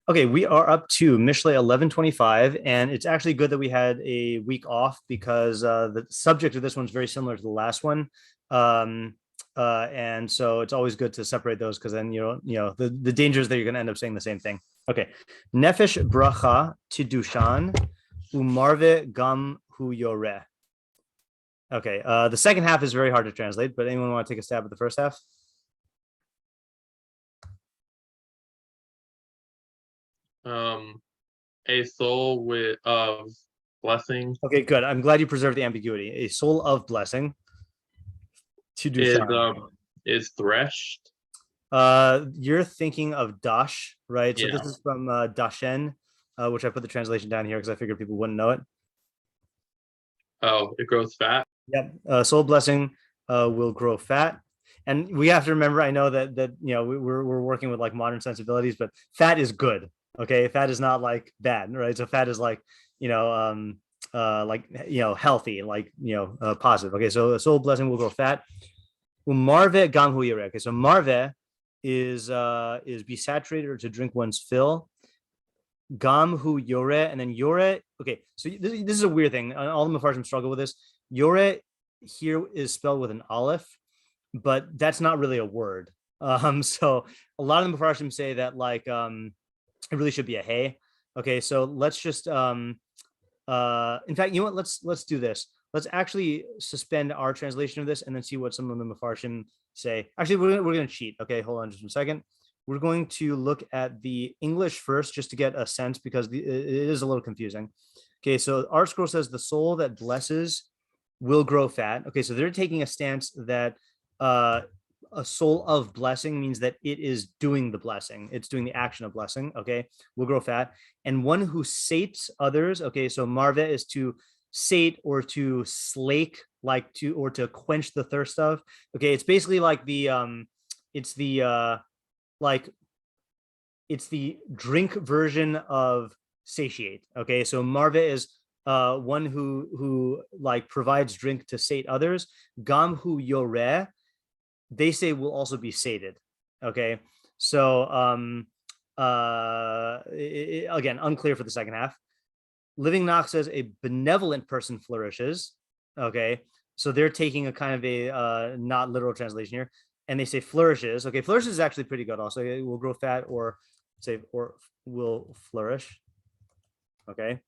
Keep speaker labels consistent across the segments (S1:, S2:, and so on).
S1: Okay, we are up to Mishlei 1125, and it's actually good that we had a week off because the subject of this one's very similar to the last one. Um, and so it's always good to separate those because then the danger is that you're going to end up saying the same thing. Okay, Nefesh bracha tidushan umarve gam hu yoreh. Okay, the second half is very hard to translate, but anyone want to take a stab at the first half?
S2: A soul of blessing
S1: Okay, good. I'm glad you preserved the ambiguity. A soul of blessing.
S2: is threshed.
S1: You're thinking of dash, right? So
S2: Yeah.
S1: this is from dashen, which I put the translation down here because I figured people wouldn't know it.
S2: Oh, it grows fat.
S1: Yep. Soul blessing will grow fat. And we have to remember, I know that we're working with like modern sensibilities, but fat is good. Okay. Fat is not like bad, right? So fat is like, healthy, like positive. Okay, so soul blessing will grow fat. Marve gam hu yireh. Okay, so marve is be saturated or to drink one's fill. Gam hu yoreh, and then yoreh. Okay, so this is a weird thing. All the Mefarshim struggle with this. Yoreh here is spelled with an aleph, but that's not really a word. So a lot of the Mefarshim say that like it really should be a hey. Okay, so let's just in fact, you know what? Let's do this. Let's actually suspend our translation of this and then see what some of the Mefarshim say. Actually, we're going to cheat. Okay, hold on just a second. We're going to look at the English first just to get a sense because it is a little confusing. Okay, so Art Scroll says the soul that blesses will grow fat. Okay, so they're taking a stance that a soul of blessing means that it is doing the blessing. It's doing the action of blessing. Okay, will grow fat. And one who sates others. Okay, so marve is to sate or to slake, like to or to quench the thirst of. Okay, it's basically like it's the drink version of satiate. Okay, so marve is one who like provides drink to sate others. Gam hu yoreh, they say will also be sated. Okay, so again, unclear for the second half. Living Nach says a benevolent person flourishes. Okay, so they're taking a kind of a not literal translation here, and they say flourishes. Okay, flourishes is actually pretty good. Also, it will grow fat or say or will flourish. Okay,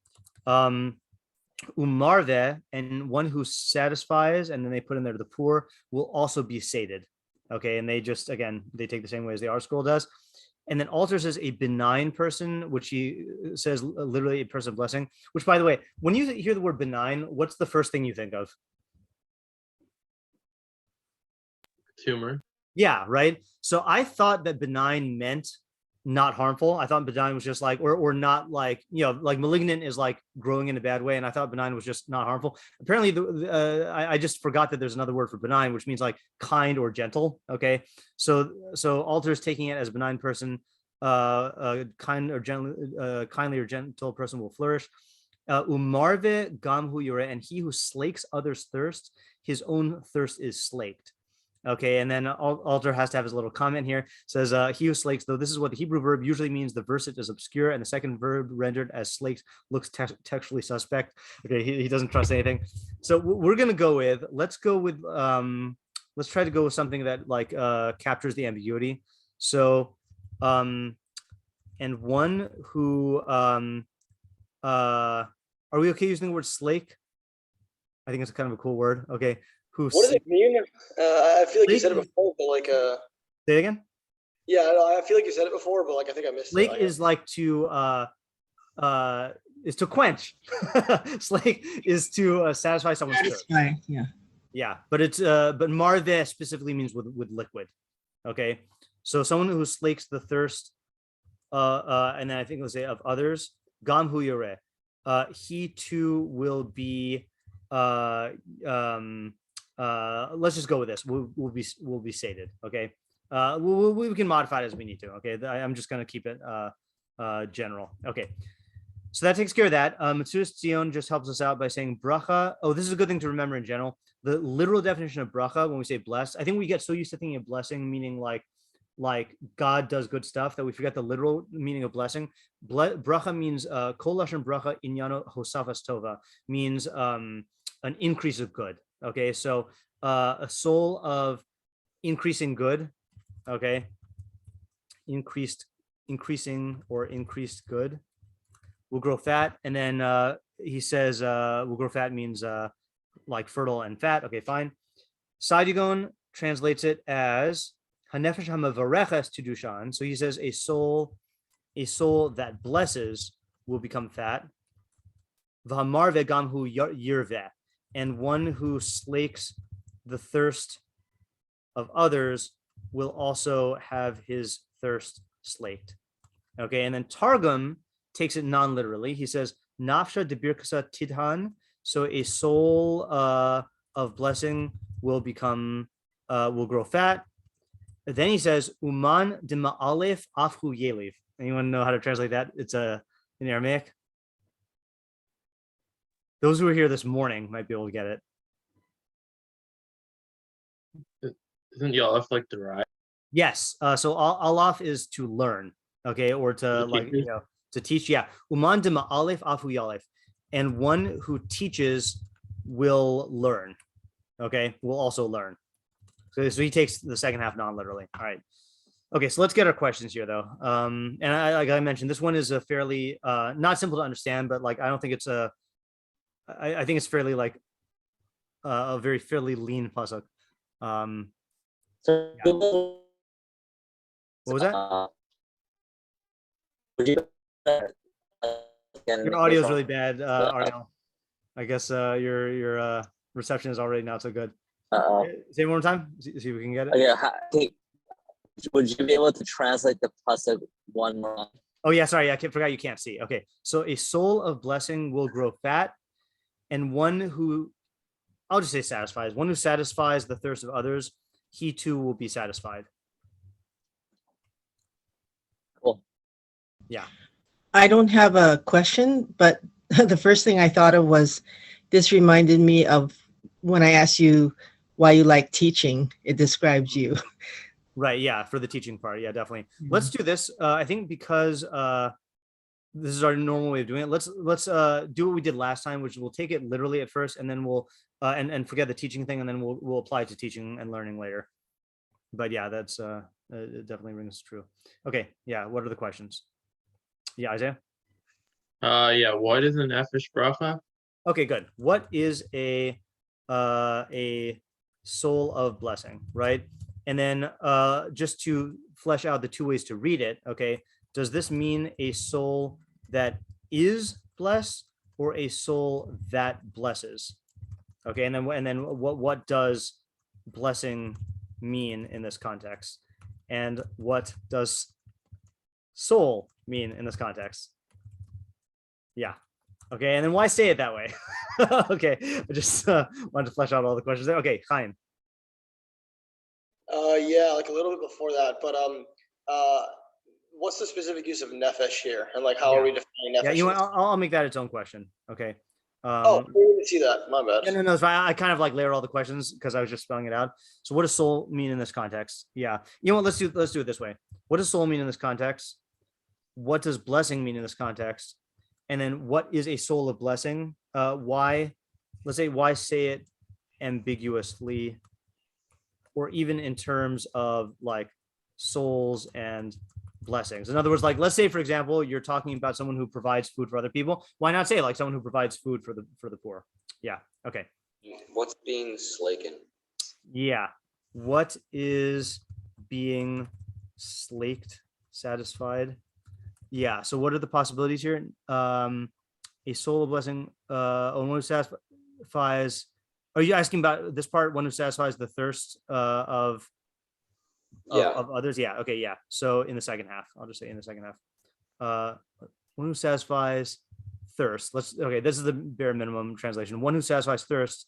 S1: umarve, and one who satisfies, and then they put in there the poor will also be sated. Okay, and they just again they take the same way as the R scroll does. And then Alter says a benign person, which he says literally a person of blessing, which by the way, when you hear the word benign, what's the first thing you think of?
S2: Tumor.
S1: Yeah, right. So I thought that benign meant not harmful. I thought benign was just like, or not like, like malignant is like growing in a bad way. And I thought benign was just not harmful. Apparently, I just forgot that there's another word for benign, which means like kind or gentle. Okay. So Alter is taking it as a benign person, kindly or gentle person will flourish. Umarve gam hu yoreh, and he who slakes others' thirst, his own thirst is slaked. Okay, and then Alter has to have his little comment here. It says, he who slakes, though this is what the Hebrew verb usually means, the verset is obscure, and the second verb rendered as slakes looks textually suspect. Okay, he doesn't trust anything. So we're going to go with, let's try to go with something that like captures the ambiguity. So, and one who, are we okay using the word slake? I think it's kind of a cool word. Okay.
S3: What does it mean? I feel like you said it before, but like
S1: say it again.
S3: Yeah, I feel like you said it before, but like I think I missed
S1: slake
S3: it.
S1: Slake is like to quench. Slake is to satisfy someone's thirst. Yeah, but it's but marve specifically means with liquid. Okay, so someone who slakes the thirst, and then I think let's say of others, gam hu yoreh, he too will be let's just go with this. We'll be sated. Okay. We can modify it as we need to. Okay. I'm just going to keep it general. Okay. So that takes care of that. Matsudas ציון just helps us out by saying bracha. Oh, this is a good thing to remember in general. The literal definition of bracha, when we say blessed, I think we get so used to thinking of blessing, meaning like like God does good stuff, that we forget the literal meaning of blessing. Bracha means kol lashon bracha inyano hosafas tova, means an increase of good. Okay, so a soul of increasing good. Okay, increasing or increased good will grow fat. And then he says will grow fat means like fertile and fat. Okay, fine. Sadigon translates it as hanefesh hamavareches tudushan. So he says a soul that blesses will become fat. V'hamarve gamhu yirveh, and one who slakes the thirst of others will also have his thirst slaked. Okay, and then Targum takes it non-literally. He says nafsha debirkasa tidhan. So a soul of blessing will grow fat. Then he says uman dema aleph afhu yelev. Anyone know how to translate that? It's in Aramaic. Those who were here this morning might be able to get it.
S2: Isn't Yalef like the right?
S1: Yes. So alaf is to learn, okay, or to like to teach. Yeah. Uman de ma'alef afu yalef, and one who teaches will learn. Okay, will also learn. So he takes the second half non-literally. All right. Okay, so let's get our questions here though. And like I mentioned, this one is a fairly not simple to understand, but like I don't think it's I think it's fairly like a very fairly lean pasuk.
S4: So
S1: What was that? Your audio is really bad, Ariel. I guess your reception is already not so good. Say it one more time. See if we can get it.
S4: Yeah. Would you be able to translate the pasuk one more?
S1: Oh yeah, sorry, I forgot you can't see. Okay, so a soul of blessing will grow fat, and one who, I'll just say satisfies, one who satisfies the thirst of others, he too will be satisfied.
S4: Cool.
S1: Yeah.
S5: I don't have a question, but the first thing I thought of was this reminded me of when I asked you why you like teaching. It describes you.
S1: Right. Yeah. For the teaching part. Yeah, definitely. Let's do this. I think because this is our normal way of doing it. Let's do what we did last time, which we'll take it literally at first, and then we'll and forget the teaching thing, and then we'll apply it to teaching and learning later. But yeah, that's it definitely rings true. Okay. Yeah. What are the questions? Yeah, Isaiah.
S2: Yeah. What is an nefesh bracha?
S1: Okay, good. What is a soul of blessing, right? And then just to flesh out the two ways to read it, okay, does this mean a soul that is blessed or a soul that blesses? Okay, and then what does blessing mean in this context? And what does soul mean in this context? Yeah. Okay, and then why say it that way? Okay, I just wanted to flesh out all the questions there. Okay, Chaim.
S3: Yeah, like a little bit before that, but what's the specific use of nefesh here, and like how are we defining nefesh?
S1: Yeah, you know, I'll make that its own question. Okay.
S3: Oh, we didn't see that. My bad.
S1: Yeah, no, it's fine. I kind of like layer all the questions because I was just spelling it out. So, what does soul mean in this context? Yeah, you know what? Let's do it this way. What does soul mean in this context? What does blessing mean in this context? And then, what is a soul of blessing? Why? Let's say why say it ambiguously, or even in terms of like souls and blessings. In other words, like let's say for example you're talking about someone who provides food for other people. Why not say like someone who provides food for the poor? Yeah. Okay.
S6: What's being slaken?
S1: Yeah. What is being slaked? Satisfied? Yeah. So what are the possibilities here? A soul of blessing. One who satisfies. Are you asking about this part? One who satisfies the thirst of others? Yeah. Okay. Yeah. So in the second half, I'll just say in the second half, one who satisfies thirst. Okay. This is the bare minimum translation. One who satisfies thirst,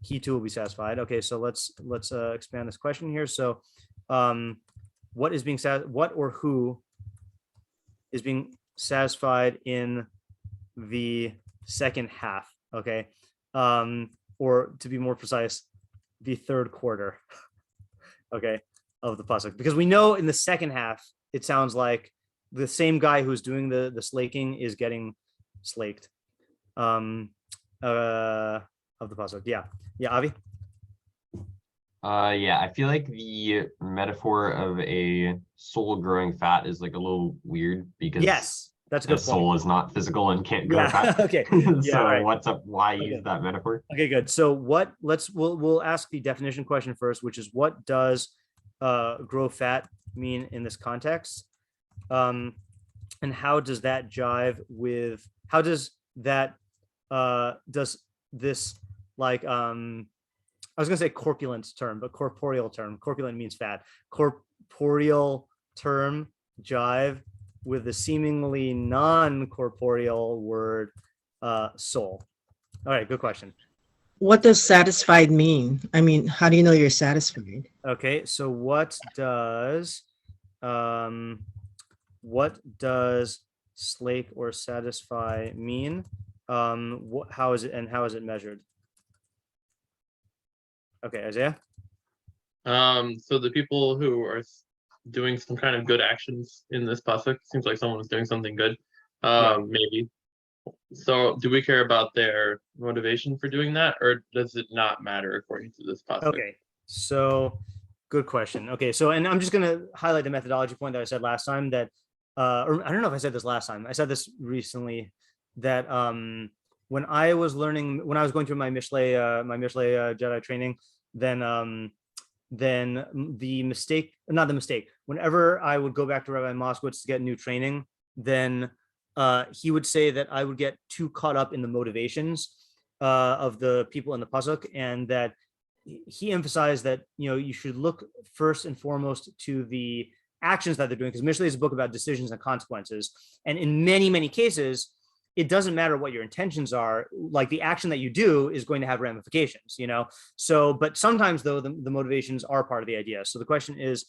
S1: he too will be satisfied. Okay. So let's expand this question here. So, what is being what or who is being satisfied in the second half? Okay. Or to be more precise, the third quarter. Okay. of the pasuk, because we know in the second half it sounds like the same guy who's doing the slaking is getting slaked of the pasuk. Yeah, Avi.
S7: Yeah, I feel like the metaphor of a soul growing fat is like a little weird because
S1: Yes, that's a
S7: the
S1: good point.
S7: soul is not physical and can't grow
S1: Yeah.
S7: fat.
S1: Okay. Yeah.
S7: So
S1: all right.
S7: what's up? Why
S1: Okay.
S7: use that metaphor?
S1: Okay, good. So we'll ask the definition question first, which is what does grow fat mean in this context? And how does that jive with how does that does this like I was gonna say corpulent term, but corporeal term. Corpulent means fat. Corporeal term jive with the seemingly non-corporeal word soul. All right, good question.
S5: What does satisfied mean? I mean, how do you know you're satisfied?
S1: Okay, so what does slake or satisfy mean? How is it measured? Okay, Isaiah.
S2: So the people who are doing some kind of good actions in this pasuk, seems like someone is doing something good. Maybe. So do we care about their motivation for doing that, or does it not matter according to this pasuk?
S1: Okay, so good question. Okay, so and I'm just going to highlight the methodology point that I said last time that, or I don't know if I said this last time. I said this recently that when I was going through my Mishlei Jedi training, then whenever I would go back to Rabbi Moskowitz to get new training, then he would say that I would get too caught up in the motivations of the people in the pasuk, and that he emphasized that you should look first and foremost to the actions that they're doing, because Mishlei is a book about decisions and consequences, and in many cases it doesn't matter what your intentions are, like the action that you do is going to have ramifications, so but sometimes though the motivations are part of the idea. So the question is,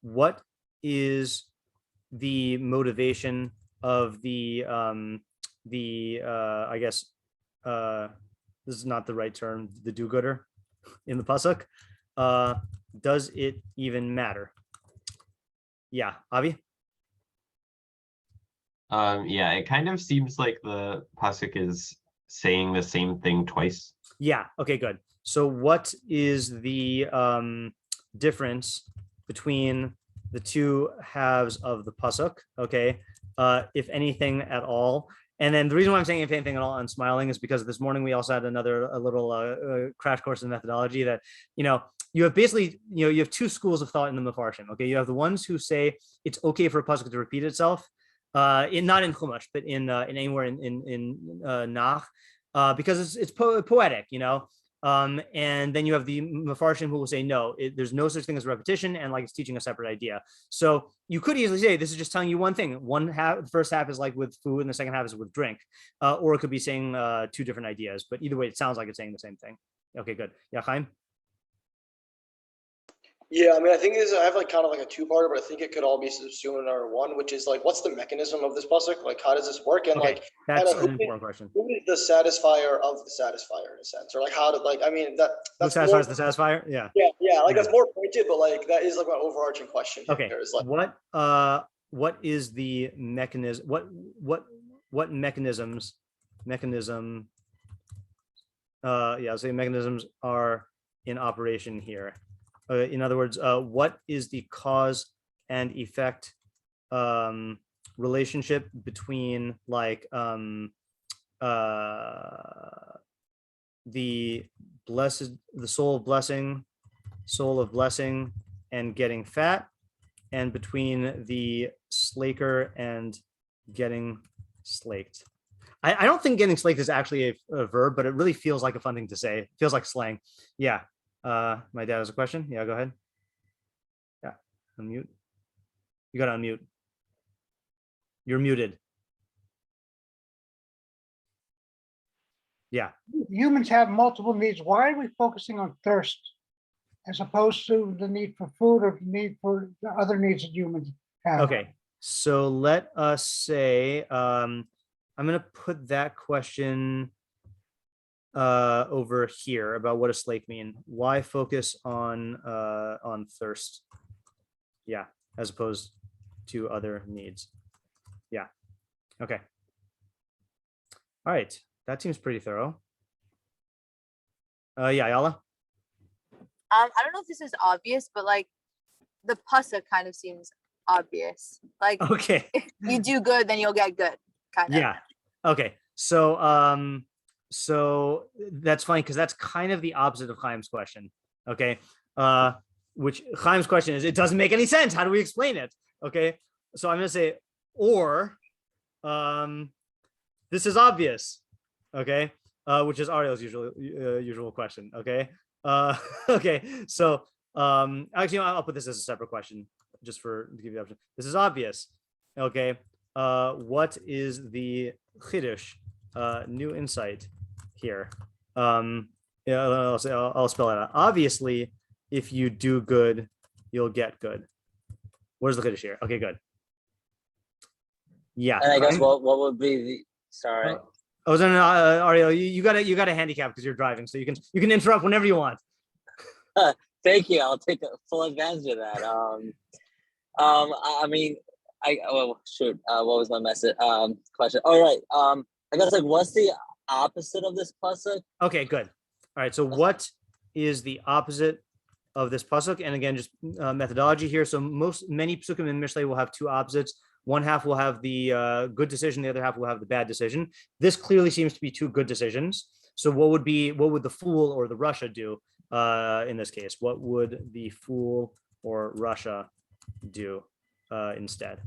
S1: what is the motivation of the I guess this is not the right term, the do-gooder in the pasuk? Does it even matter? Yeah, Avi.
S7: Yeah, it kind of seems like the pasuk is saying the same thing twice.
S1: Yeah. Okay, good. So what is the difference between the two halves of the pasuk? Okay, if anything at all. And then the reason why I'm saying if anything at all, I'm smiling, is because this morning we also had a little crash course in methodology that you have basically you have two schools of thought in the Mefarshim. Okay, you have the ones who say it's okay for a pasuk to repeat itself. Not in Chumash, but in anywhere in Nach, because it's poetic, and then you have the Mefarshim who will say no, there's no such thing as repetition, and like it's teaching a separate idea. So you could easily say this is just telling you one thing. The first half is like with food, and the second half is with drink, or it could be saying two different ideas. But either way, it sounds like it's saying the same thing. Okay, good. Yeah, Chaim.
S3: Yeah, I mean, I think I have like kind of like a two-parter, but I think it could all be subsumed in our one, which is like, what's the mechanism of this pasuk? Like, how does this work? And
S1: Okay, that's an important question.
S3: Who is the satisfier of the satisfier in a sense, or like how did I mean that's
S1: who satisfies the satisfier? Yeah.
S3: Yeah, like that's more pointed, but like that is like my overarching question.
S1: Okay.
S3: Is like
S1: what is the mechanism? What mechanisms? I'll say mechanisms are in operation here. In other words, what is the cause and effect relationship between like the soul of blessing and getting fat, and between the slaker and getting slaked? I don't think getting slaked is actually a verb, but it really feels like a fun thing to say. It feels like slang. Yeah. My dad has a question. Yeah, go ahead. Yeah, unmute. You got to unmute. You're muted. Yeah.
S8: Humans have multiple needs. Why are we focusing on thirst as opposed to the need for food or the need for the other needs that humans have?
S1: Okay, so let us say I'm going to put that question. over here about what does slake mean? Why focus on thirst? Yeah, as opposed to other needs. Yeah. Okay. All right. That seems pretty thorough. Yeah, Ayala.
S9: I don't know if this is obvious, but like the pasuk kind of seems obvious. Like
S1: Okay.
S9: if you do good, then you'll get good. Kind of.
S1: Yeah. Okay. So so that's funny because that's kind of the opposite of Chaim's question. Okay. Which Chaim's question is, it doesn't make any sense. How do we explain it? Okay. So I'm gonna say, or this is obvious. Okay. Which is Ariel's usual question. Okay. Okay. So actually I'll put this as a separate question just to give you the option. This is obvious. Okay. What is the chiddush, new insight here? Yeah, I'll spell it out. Obviously, if you do good, you'll get good. Where's the chiddush here? Okay, good. Yeah.
S4: And I guess what would be the sorry.
S1: Oh, no, Ariel, you got a handicap because you're driving, so you can interrupt whenever you want.
S4: Thank you. I'll take full advantage of that. I mean, shoot. What was my message? Question. All right. I guess like, what's the opposite of this pasuk?
S1: Okay, good. All right. So what is the opposite of this pasuk? And again, just methodology here. So many pasukim in Mishlei will have two opposites. One half will have the good decision. The other half will have the bad decision. This clearly seems to be two good decisions. So what would the fool or the Russia do in this case? What would the fool or Russia do instead?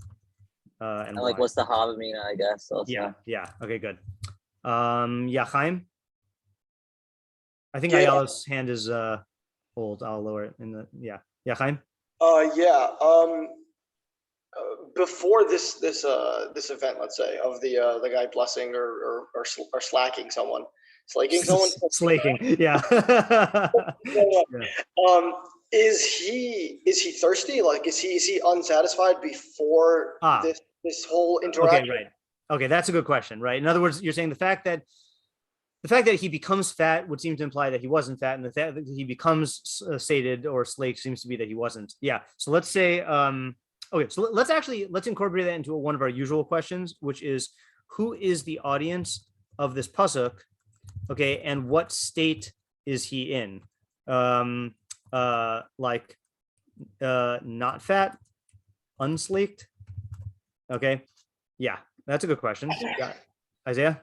S1: And
S4: like,
S1: why?
S4: what's the Havamina, I guess. Also.
S1: Yeah. Okay, good. Yeah, Chaim? I think
S3: Yeah.
S1: Ayala's hand is old. I'll lower it in the, yeah, Chaim?
S3: Yeah. Before this event, let's say, of the guy blessing or slacking someone, slaking someone.
S1: Slaking, yeah.
S3: Is he thirsty? Like, is he unsatisfied before this whole interaction?
S1: Okay, right. Okay, that's a good question, right? In other words, you're saying the fact that he becomes fat would seem to imply that he wasn't fat, and the fact that he becomes sated or slaked seems to be that he wasn't. Yeah. So let's say, okay, so let's incorporate that into one of our usual questions, which is, who is the audience of this pasuk? Okay, and what state is he in? Like not fat, unslaked. Okay, yeah, that's a good question. Yeah. Isaiah.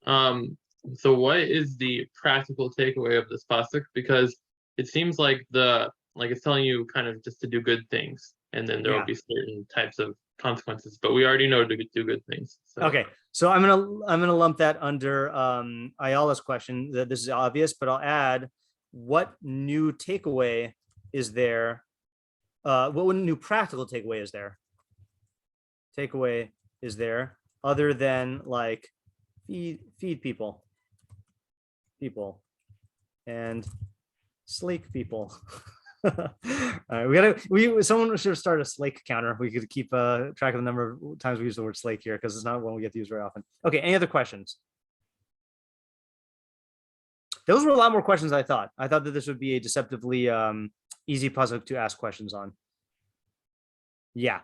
S2: So what is the practical takeaway of this pasuk? Because it seems like it's telling you kind of just to do good things, and then there will be certain types of consequences. But we already know to do good things. So.
S1: Okay, so I'm gonna lump that under Ayala's question. That this is obvious, but I'll add, what new takeaway is there? What new practical takeaway is there? Takeaway is there other than like feed people and slake people. All right, someone should start a slake counter. We could keep track of the number of times we use the word slake here, because it's not one we get to use very often. Okay, any other questions? Those were a lot more questions than I thought. I thought that this would be a deceptively easy pasuk to ask questions on. Yeah.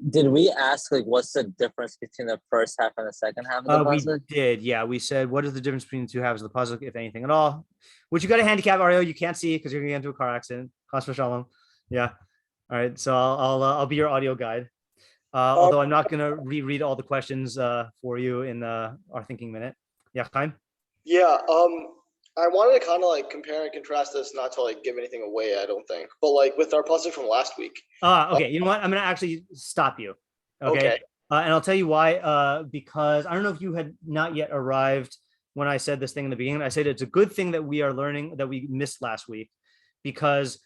S4: Did we ask like what's the difference between the first half and the second half of the pasuk?
S1: We did, yeah. We said, what is the difference between the two halves of the pasuk, if anything at all? Which you got a handicap, Ariel. You can't see because you're gonna get into a car accident. Chas v'shalom. Yeah. All right. So I'll be your audio guide. Although I'm not gonna reread all the questions for you in our thinking minute. Yeah, Chaim?
S3: Yeah. I wanted to kind of like compare and contrast this, not to like give anything away, I don't think, but like with our pasuk from last week.
S1: Okay. You know what? I'm gonna actually stop you. Okay. And I'll tell you why. Because I don't know if you had not yet arrived when I said this thing in the beginning. I said it's a good thing that we are learning that we missed last week, because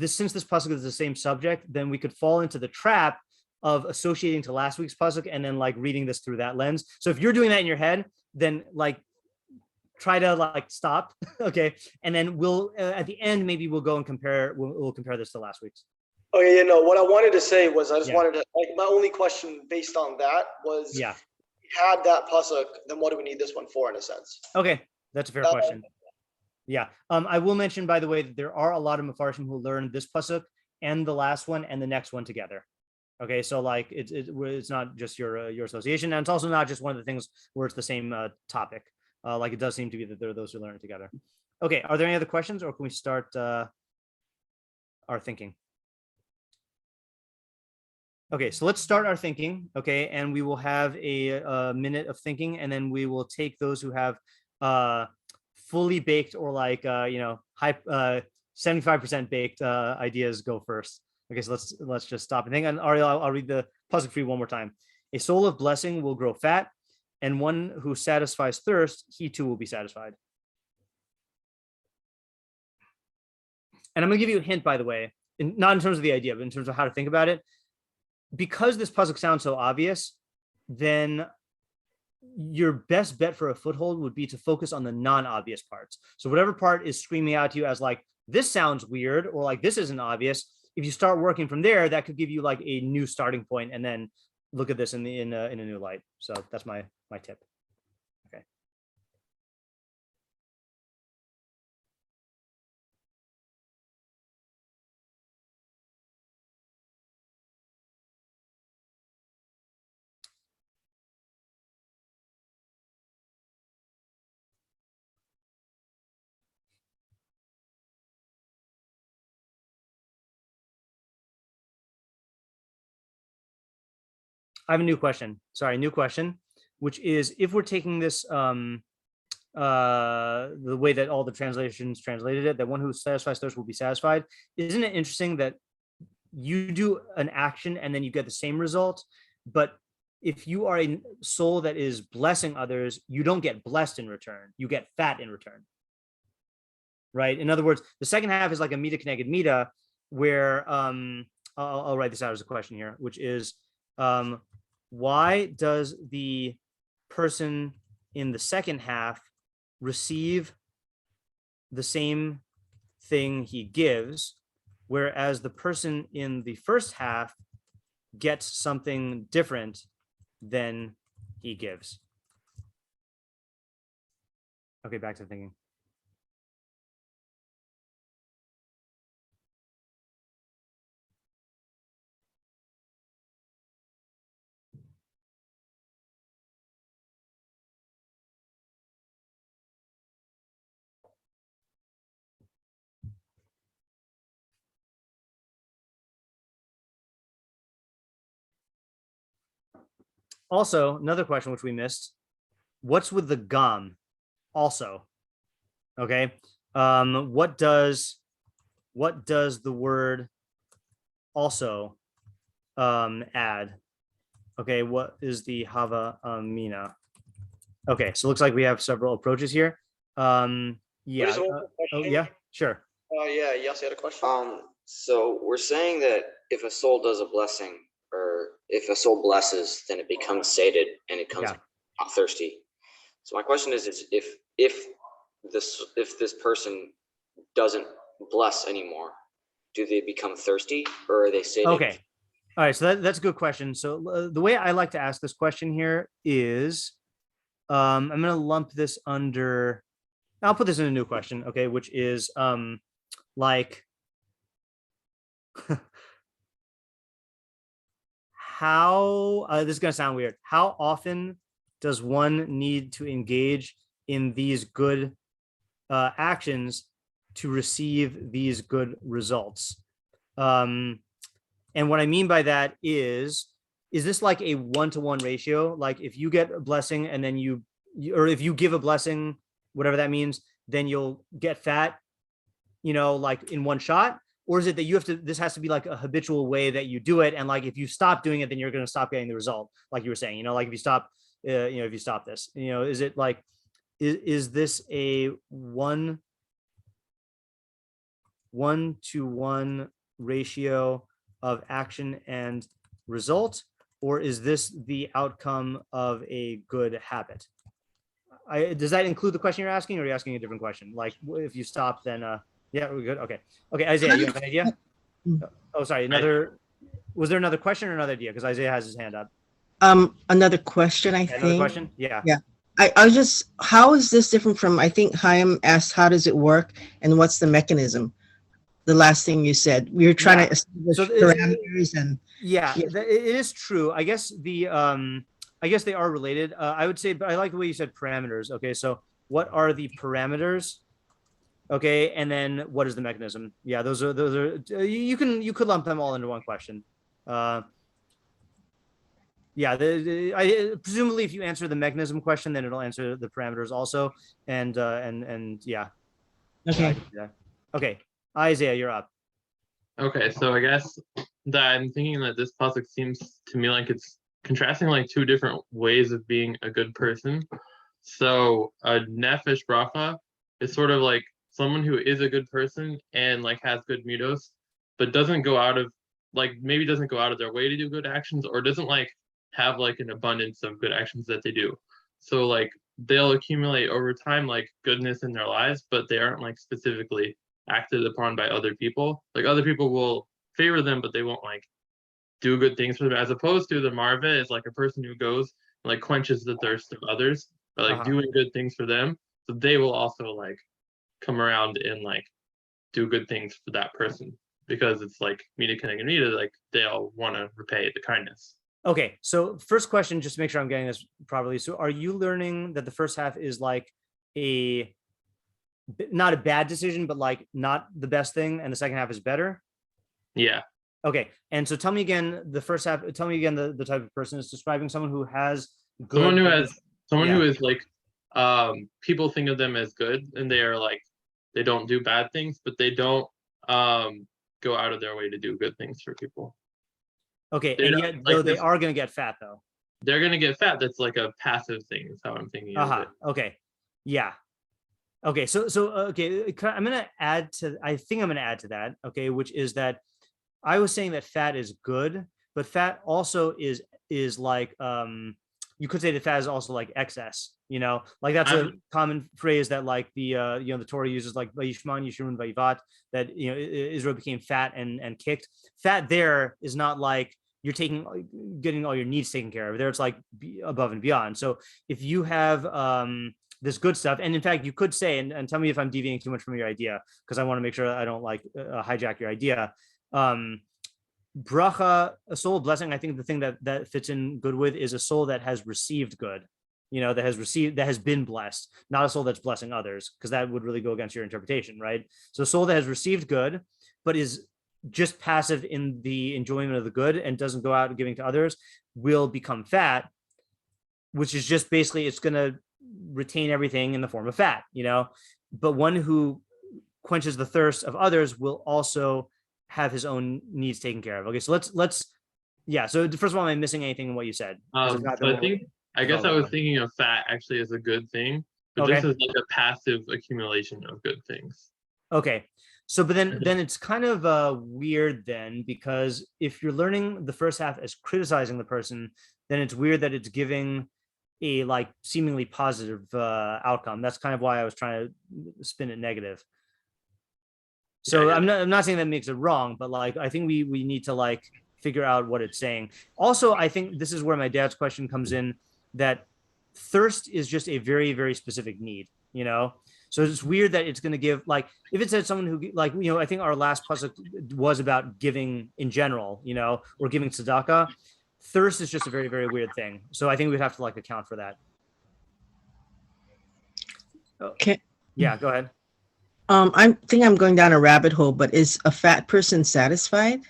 S1: since this pasuk is the same subject, then we could fall into the trap of associating to last week's pasuk and then like reading this through that lens. So if you're doing that in your head, then like try to like stop, okay, and then we'll at the end maybe we'll go and compare. We'll compare this to last week's.
S3: Okay, what I wanted to say was I just wanted to, like, my only question based on that was, had that pasuk, then what do we need this one for in a sense?
S1: Okay, that's a fair question. Yeah. I will mention, by the way, that there are a lot of Mefarshim who learn this pasuk and the last one and the next one together. Okay, so like it's not just your association, and it's also not just one of the things where it's the same topic. Like it does seem to be that there are those who learn it together. Okay, are there any other questions, or can we start our thinking? Okay, so let's start our thinking. Okay, and we will have a minute of thinking, and then we will take those who have fully baked or like high 75% baked ideas go first. Okay, so let's just stop and think. And Ariel, I'll read the pasuk for you one more time. A soul of blessing will grow fat, and one who satisfies thirst, he too will be satisfied. And I'm going to give you a hint, by the way, not in terms of the idea, but in terms of how to think about it. Because this pasuk sounds so obvious, then your best bet for a foothold would be to focus on the non-obvious parts. So whatever part is screaming out to you as like, this sounds weird, or like, this isn't obvious, if you start working from there, that could give you like a new starting point, and then look at this in a new light. So that's my tip. Okay. I have a new question. Sorry, new question, which is if we're taking this the way that all the translations translated it, that one who satisfies thirst will be satisfied. Isn't it interesting that you do an action and then you get the same result, but if you are a soul that is blessing others, you don't get blessed in return, you get fat in return, right? In other words, the second half is like a mita connected mita, where I'll write this out as a question here, which is why does the person in the second half receive the same thing he gives, whereas the person in the first half gets something different than he gives? Okay, back to thinking. Also, another question which we missed, what's with the gum also? Okay. What does the word also add? Okay, what is the hava amina? Okay, so it looks like we have several approaches here. Yeah. Oh, yeah, sure.
S3: Yeah, yes, you had a question.
S6: So we're saying that if a soul does a blessing, or if a soul blesses, then it becomes sated and it comes not thirsty. So my question is if this person doesn't bless anymore, do they become thirsty, or are they sated?
S1: Okay. All right, so that's a good question. So the way I like to ask this question here is, I'm going to lump this under, I'll put this in a new question, okay, which is like, how, this is going to sound weird, how often does one need to engage in these good actions to receive these good results? And what I mean by that is this like a 1-to-1 ratio? Like if you get a blessing and then you or if you give a blessing, whatever that means, then you'll get fat, like in one shot? Or is it that you have to, this has to be like a habitual way that you do it, and like if you stop doing it, then you're going to stop getting the result, like you were saying, like if you stop, if you stop this, is it like, is this a 1-to-1 ratio of action and result, or is this the outcome of a good habit? Does that include the question you're asking, or are you asking a different question? Like if you stop, then yeah, we're good. Okay, Isaiah, you have an idea? Oh, sorry, was there another question or another idea? Because Isaiah has his hand up.
S5: Another question, I
S1: Another
S5: think.
S1: question? Yeah.
S5: Yeah. I was just, how is this different from, I think Chaim asked, how does it work and what's the mechanism? The last thing you said, we were trying
S1: Yeah.
S5: to establish
S1: So
S5: parameters and.
S1: Yeah,
S5: Yeah.
S1: it is true. I guess I guess they are related. I would say, but I like the way you said parameters. Okay, so what are the parameters? Okay, and then what is the mechanism? Yeah, those are you could lump them all into one question. Yeah, I presumably if you answer the mechanism question, then it'll answer the parameters also. And yeah.
S5: Okay.
S1: Yeah. Okay, Isaiah, you're up.
S2: Okay, so I guess that I'm thinking that this pasuk seems to me like it's contrasting like two different ways of being a good person. So a nefesh bracha is sort of like someone who is a good person and like has good midos, but doesn't go out of like maybe doesn't go out of their way to do good actions or doesn't like have like an abundance of good actions that they do. So like they'll accumulate over time like goodness in their lives, but they aren't like specifically acted upon by other people. Like other people will favor them, but they won't like do good things for them. As opposed to the marva is like a person who goes and, like quenches the thirst of others by like doing good things for them. So they will also like come around and like do good things for that person because it's like Mida connecting Mida, like they all want to repay the kindness.
S1: Okay, so first question, just to make sure I'm getting this properly. So are you learning that the first half is like not a bad decision, but like not the best thing, and the second half is better?
S2: Yeah.
S1: Okay, and so tell me again the first half. Tell me again the type of person is describing someone who has good.
S2: Someone who is like people think of them as good, and they are like they don't do bad things, but they don't go out of their way to do good things for people.
S1: Okay, and yet though they are going to get fat though.
S2: They're going to get fat. That's like a passive thing. Is how I'm thinking of it.
S1: Okay, yeah. Okay, so okay, I'm gonna add to. I think I'm gonna add to that. Okay, which is that I was saying that fat is good, but fat also is like you could say that fat is also like excess. You know, like that's a common phrase that like the the Torah uses, like Vayishman Yeshurun Vayivat, that Israel became fat and kicked. Fat there is not like you're getting all your needs taken care of. There it's like above and beyond. So if you have this good stuff. And in fact, you could say, and tell me if I'm deviating too much from your idea, because I want to make sure I don't like hijack your idea. Bracha, a soul blessing, I think the thing that fits in good with is a soul that has received good, that has been blessed, not a soul that's blessing others, because that would really go against your interpretation, right? So a soul that has received good, but is just passive in the enjoyment of the good and doesn't go out and giving to others will become fat, which is just basically it's going to retain everything in the form of fat, but one who quenches the thirst of others will also have his own needs taken care of. Okay, so let's so first of all, am I missing anything in what you said?
S2: So I guess I was thinking of fat actually as a good thing, but this is like a passive accumulation of good things.
S1: Okay, so but then it's kind of weird then, because if you're learning the first half as criticizing the person, then it's weird that it's giving a like seemingly positive outcome. That's kind of why I was trying to spin it negative. So I'm not saying that makes it wrong, but like I think we need to like figure out what it's saying. Also, I think this is where my dad's question comes in, that thirst is just a very, very specific need, So it's weird that it's going to give, like, if it said someone who, like, I think our last pasuk was about giving in general, or giving tzedakah. Thirst is just a very, very weird thing. So I think we'd have to like account for that.
S5: Okay.
S1: Yeah, go ahead.
S5: I think I'm going down a rabbit hole, but is a fat person satisfied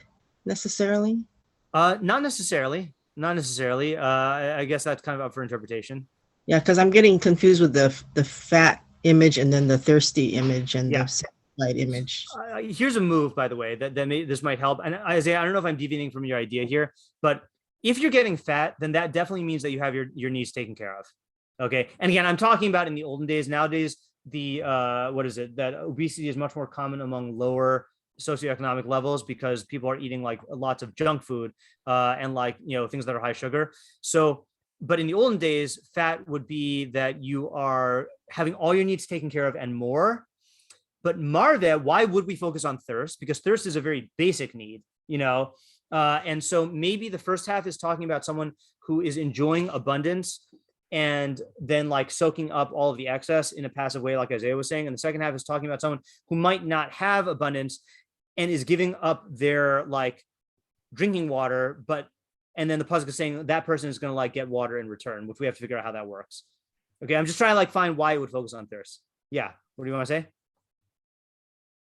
S5: necessarily?
S1: Not necessarily. I guess that's kind of up for interpretation.
S5: Yeah, because I'm getting confused with the fat image and then the thirsty image and the satisfied image.
S1: Here's a move, by the way, that this might help. And Isaiah, I don't know if I'm deviating from your idea here, but if you're getting fat, then that definitely means that you have your needs taken care of. Okay. And again, I'm talking about in the olden days. Nowadays, that obesity is much more common among lower socioeconomic levels because people are eating like lots of junk food and like, things that are high sugar. So, but in the olden days, fat would be that you are having all your needs taken care of and more. But marve, why would we focus on thirst? Because thirst is a very basic need, And so maybe the first half is talking about someone who is enjoying abundance and then like soaking up all of the excess in a passive way, like Isaiah was saying. And the second half is talking about someone who might not have abundance and is giving up their like drinking water, and then the pasuk is saying that person is going to like get water in return, which we have to figure out how that works. Okay, I'm just trying to like find why it would focus on thirst. Yeah, what do you want to say?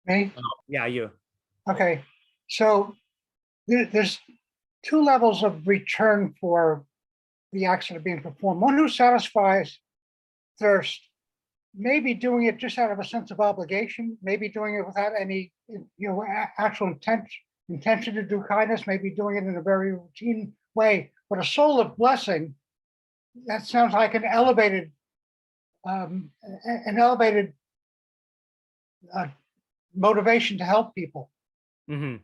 S8: Me?
S1: Yeah, you.
S8: Okay, so there's two levels of return for the action of being performed. One who satisfies thirst, maybe doing it just out of a sense of obligation, maybe doing it without any, actual intention to do kindness, maybe doing it in a very routine way. But a soul of blessing, that sounds like an elevated motivation to help people.
S1: Mm-hmm.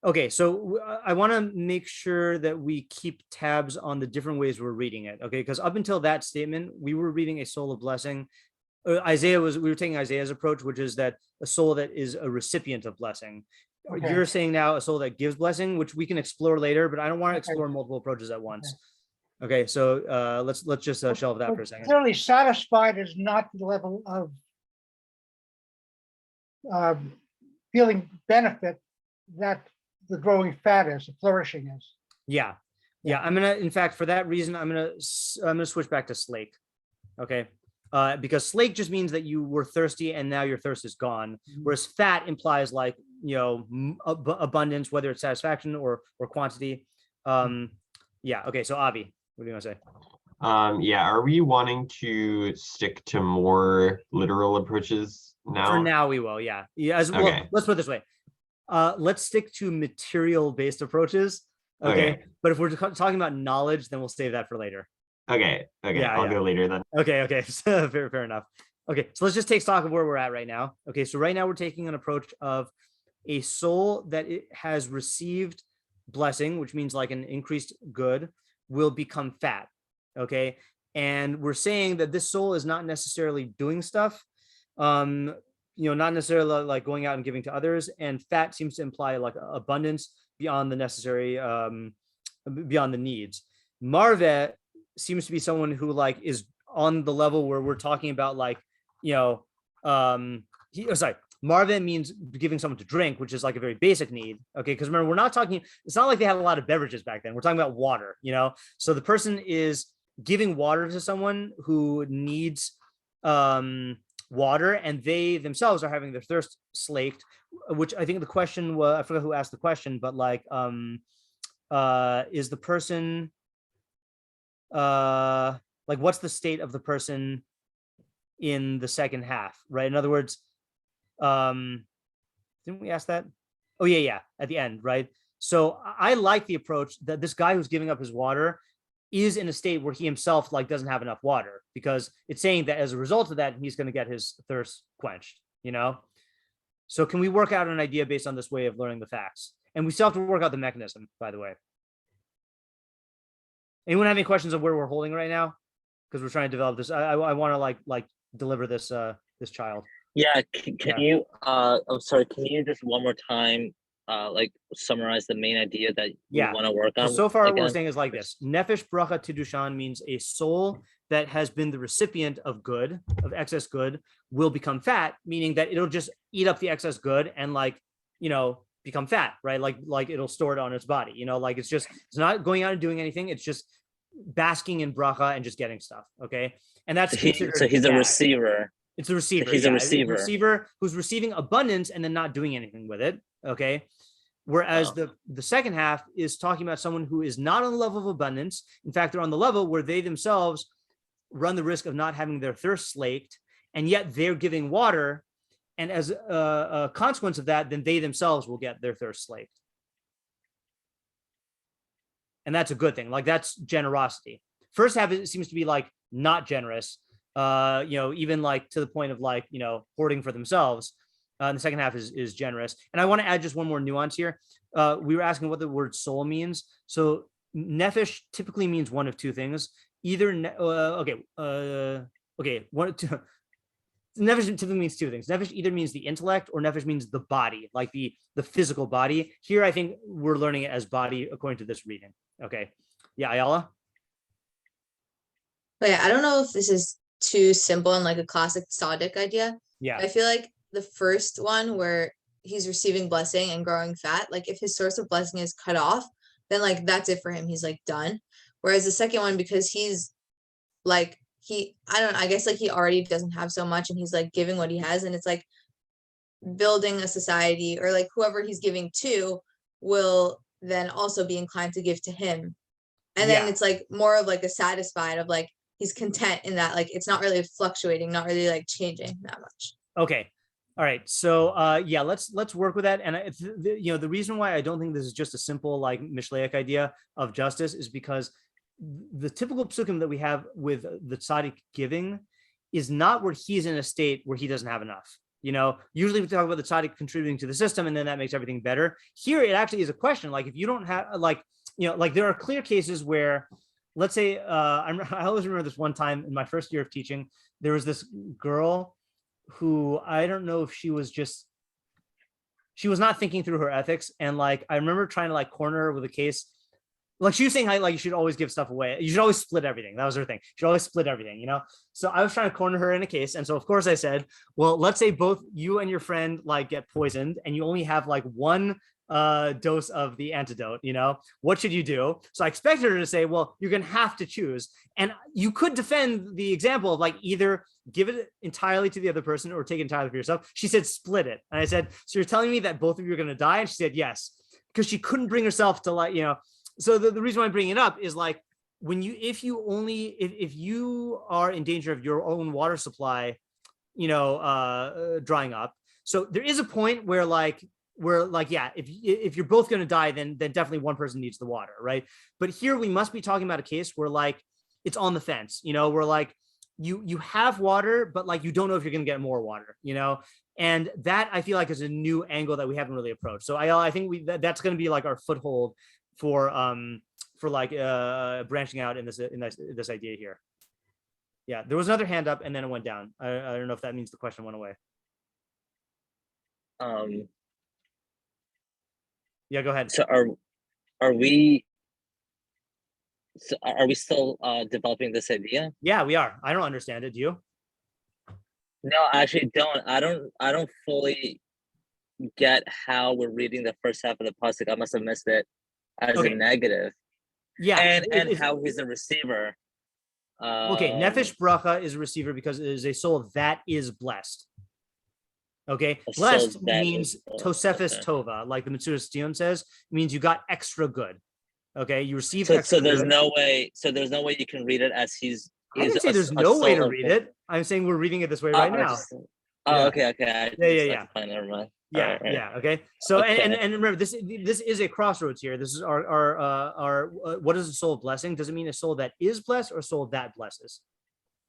S1: Okay, so I want to make sure that we keep tabs on the different ways we're reading it. Okay, because up until that statement, we were reading a soul of blessing. We were taking Isaiah's approach, which is that a soul that is a recipient of blessing.
S8: Okay.
S1: You're saying now a soul that gives blessing, which we can explore later, but I don't want to explore multiple approaches at once. Okay, so let's just shelve that for a second.
S8: Clearly, satisfied is not the level of feeling benefit that the growing fat is, the flourishing is.
S1: Yeah. I'm gonna, in fact, for that reason, I'm gonna switch back to slake. Okay. Because slake just means that you were thirsty and now your thirst is gone, whereas fat implies like abundance, whether it's satisfaction or quantity. Yeah. Okay. So Avi, what do you want to say?
S7: Yeah, are we wanting to stick to more literal approaches now?
S1: For now, we will. Yeah. Well, let's put it this way. Let's stick to material-based approaches. Okay. But if we're talking about knowledge, then we'll save that for later.
S7: Okay. I'll go later then.
S1: Okay. So, fair enough. Okay. So let's just take stock of where we're at right now. Okay. So right now we're taking an approach of a soul that it has received blessing, which means like an increased good, will become fat. Okay. And we're saying that this soul is not necessarily doing stuff. Not necessarily like going out and giving to others, and fat seems to imply like abundance beyond the necessary, beyond the needs. Marve seems to be someone who like is on the level where we're talking about like, Marve means giving someone to drink, which is like a very basic need. Okay, because remember, we're not talking, it's not like they had a lot of beverages back then. We're talking about water, So the person is giving water to someone who needs water, and they themselves are having their thirst slaked, which I think the question was, I forgot who asked the question, but like is the person like what's the state of the person in the second half, right? In other words, didn't we ask that? Oh yeah, at the end, right? So I like the approach that this guy who's giving up his water is in a state where he himself like doesn't have enough water, because it's saying that as a result of that, he's going to get his thirst quenched, So can we work out an idea based on this way of learning the facts? And we still have to work out the mechanism, by the way. Anyone have any questions of where we're holding right now? Because we're trying to develop this. I want to like deliver this this child.
S4: Yeah, can you I'm sorry, can you just one more time like summarize the main idea that you want to work on?
S1: So far what we're saying is like this: Nefesh bracha tidushan means a soul that has been the recipient of good, of excess good, will become fat, meaning that it'll just eat up the excess good and become fat, right? Like it'll store it on its body, like it's not going out and doing anything. It's just basking in bracha and just getting stuff. Okay. And that's
S4: so he's a receiver.
S1: It's a receiver.
S4: He's a receiver
S1: who's receiving abundance and then not doing anything with it. Okay. Whereas the second half is talking about someone who is not on the level of abundance. In fact, they're on the level where they themselves run the risk of not having their thirst slaked, and yet they're giving water. And as a consequence of that, then they themselves will get their thirst slaked. And that's a good thing. Like that's generosity. First half, it seems to be like not generous, even like to the point of like, hoarding for themselves. And the second half is generous. And I want to add just one more nuance here. We were asking what the word soul means. So nefesh typically means one of two things. Either, nefesh typically means two things. Nefesh either means the intellect or nefesh means the body, like the physical body. Here, I think we're learning it as body according to this reading. Okay. Yeah, Ayala?
S10: But yeah, I don't know if this is too simple and like a classic tzaddik idea.
S1: Yeah.
S10: I feel like the first one where he's receiving blessing and growing fat, like if his source of blessing is cut off, then like that's it for him. He's like done. Whereas the second one, because he's like, I guess like he already doesn't have so much and he's like giving what he has, and it's like building a society, or like whoever he's giving to will then also be inclined to give to him. And then it's like more of like a satisfied of like, he's content in that, like, it's not really fluctuating, not really like changing that much.
S1: Okay. All right. So yeah, let's work with that. And the reason why I don't think this is just a simple like Mishleic idea of justice is because the typical psukim that we have with the tzaddik giving is not where he's in a state where he doesn't have enough. Usually we talk about the tzaddik contributing to the system and then that makes everything better. Here, it actually is a question. Like if you don't have like there are clear cases where, let's say, I always remember this one time in my first year of teaching, there was this girl who I don't know if she was not thinking through her ethics. And like, I remember trying to like corner her with a case. Like she was saying, like you should always give stuff away. You should always split everything. That was her thing. You should always split everything, So I was trying to corner her in a case. And so of course I said, well, let's say both you and your friend like get poisoned and you only have like one dose of the antidote, what should you do? So I expected her to say, well, you're going to have to choose. And you could defend the example of like either give it entirely to the other person or take it entirely for yourself. She said, split it. And I said, so you're telling me that both of you are going to die? And she said, yes, because she couldn't bring herself to like, so the reason why I'm bringing it up is like, if you are in danger of your own water supply, drying up. So there is a point where if you're both going to die, then definitely one person needs the water, right? But here we must be talking about a case where like it's on the fence, where like you have water, but like you don't know if you're going to get more water, and that I feel like is a new angle that we haven't really approached. So I think that's going to be like our foothold for like branching out in this idea here. Yeah, there was another hand up and then it went down. I don't know if that means the question went away. Yeah, go ahead.
S4: So are we still developing this idea?
S1: Yeah, we are. I don't understand it. Do you?
S4: No, I actually don't. I don't fully get how we're reading the first half of the pasuk. I must have missed it as a negative.
S1: Yeah,
S4: and how he's a receiver.
S1: Okay, nefesh bracha is a receiver because it is a soul that is blessed. Okay, blessed means tosefes tova, like the Matsudas ציון says, means you got extra good. Okay, you received extra
S4: so there's
S1: good.
S4: no way you can read it as he's.
S1: I didn't say there's no way to read it. I'm saying we're reading it this way right now.
S4: Okay.
S1: Yeah.
S4: Never mind.
S1: Yeah,
S4: right.
S1: Yeah. Okay. So and remember, this is a crossroads here. This is our what is a soul of blessing? Does it mean a soul that is blessed or a soul that blesses?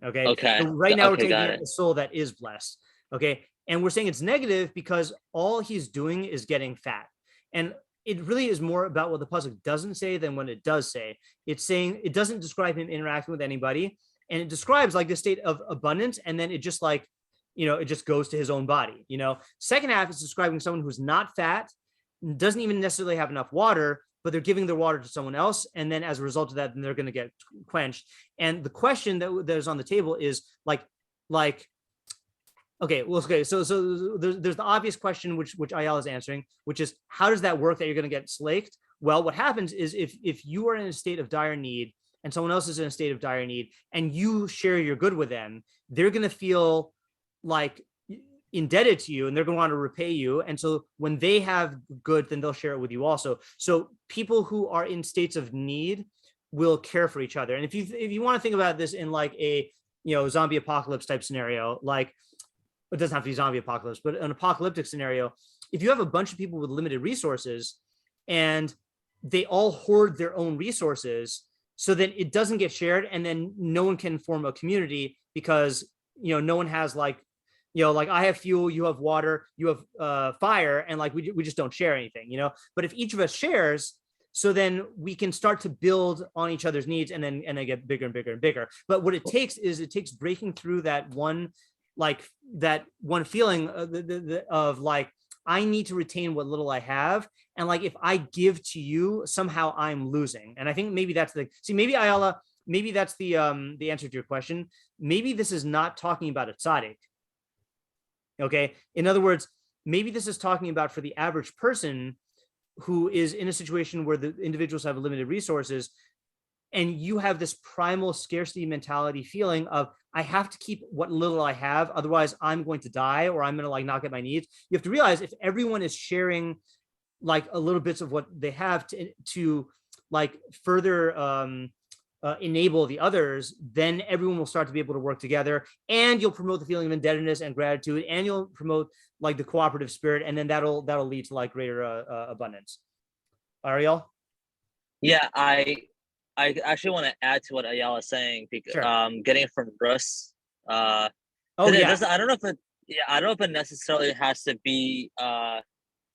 S1: Okay.
S4: Okay.
S1: So right now we're taking a soul that is blessed. Okay. And we're saying it's negative because all he's doing is getting fat. And it really is more about what the pasuk doesn't say than what it does say. It's saying it doesn't describe him interacting with anybody. And it describes like the state of abundance. And then it just like, it just goes to his own body. Second half is describing someone who's not fat, doesn't even necessarily have enough water, but they're giving their water to someone else. And then as a result of that, then they're going to get quenched. And the question that is on the table is okay. So there's the obvious question, which Ayala is answering, which is how does that work that you're going to get slaked? Well, what happens is if you are in a state of dire need and someone else is in a state of dire need and you share your good with them, they're going to feel like indebted to you and they're going to want to repay you. And so when they have good, then they'll share it with you also. So people who are in states of need will care for each other. And if you want to think about this in like a zombie apocalypse type scenario, like it doesn't have to be zombie apocalypse, but an apocalyptic scenario, if you have a bunch of people with limited resources and they all hoard their own resources, so then it doesn't get shared and then no one can form a community because no one has like I have fuel, you have water, you have fire, and like we just don't share anything, but if each of us shares, so then we can start to build on each other's needs and then get bigger and bigger and bigger. But what it takes is breaking through that one like that one feeling of like, I need to retain what little I have. And like, if I give to you, somehow I'm losing. And I think maybe that's maybe Ayala, maybe that's the answer to your question. Maybe this is not talking about a tzaddik. Okay. In other words, maybe this is talking about for the average person who is in a situation where the individuals have limited resources, and you have this primal scarcity mentality feeling of, I have to keep what little I have, otherwise I'm going to die, or I'm going to like not get my needs. You have to realize if everyone is sharing like a little bits of what they have to like further enable the others, then everyone will start to be able to work together, and you'll promote the feeling of indebtedness and gratitude, and you'll promote like the cooperative spirit, and then that'll lead to like greater abundance. Ariel?
S4: Yeah, I actually want to add to what Ayala is saying, because
S1: Sure.
S4: Getting it from Russ.
S1: Oh yeah.
S4: I don't know if it necessarily has to be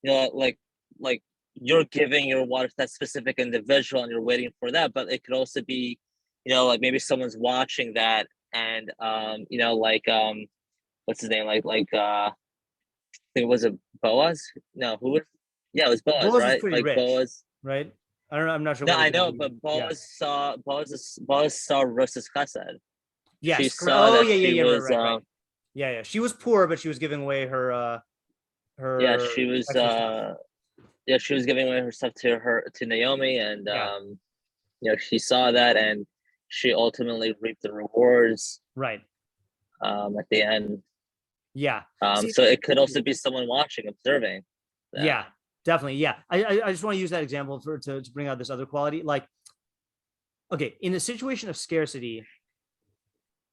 S4: like you're giving your water to that specific individual and you're waiting for that, but it could also be, like maybe someone's watching that, and what's his name? I think, was it Boaz? No, who was? Yeah, it was Boaz,
S1: Boaz is
S4: right?
S1: pretty
S4: Like
S1: rich,
S4: Boaz.
S1: right? I don't know. I'm not sure.
S4: No,
S1: what
S4: I
S1: we're gonna
S4: know,
S1: do.
S4: but
S1: Yeah.
S4: Boaz saw Russ's chesed.
S1: Yes.
S4: She
S1: correct.
S4: saw
S1: Oh
S4: that
S1: yeah,
S4: she was
S1: right. Yeah. She was poor, but she was giving away her
S4: yeah, she was
S1: extra stuff.
S4: she was giving away her stuff to Naomi, and
S1: Yeah.
S4: she saw that, and she ultimately reaped the rewards
S1: Right.
S4: at the end.
S1: Yeah. See,
S4: So it could also be someone watching, observing that.
S1: yeah, definitely. Yeah. I just want to use that example to bring out this other quality. Like, okay, in a situation of scarcity,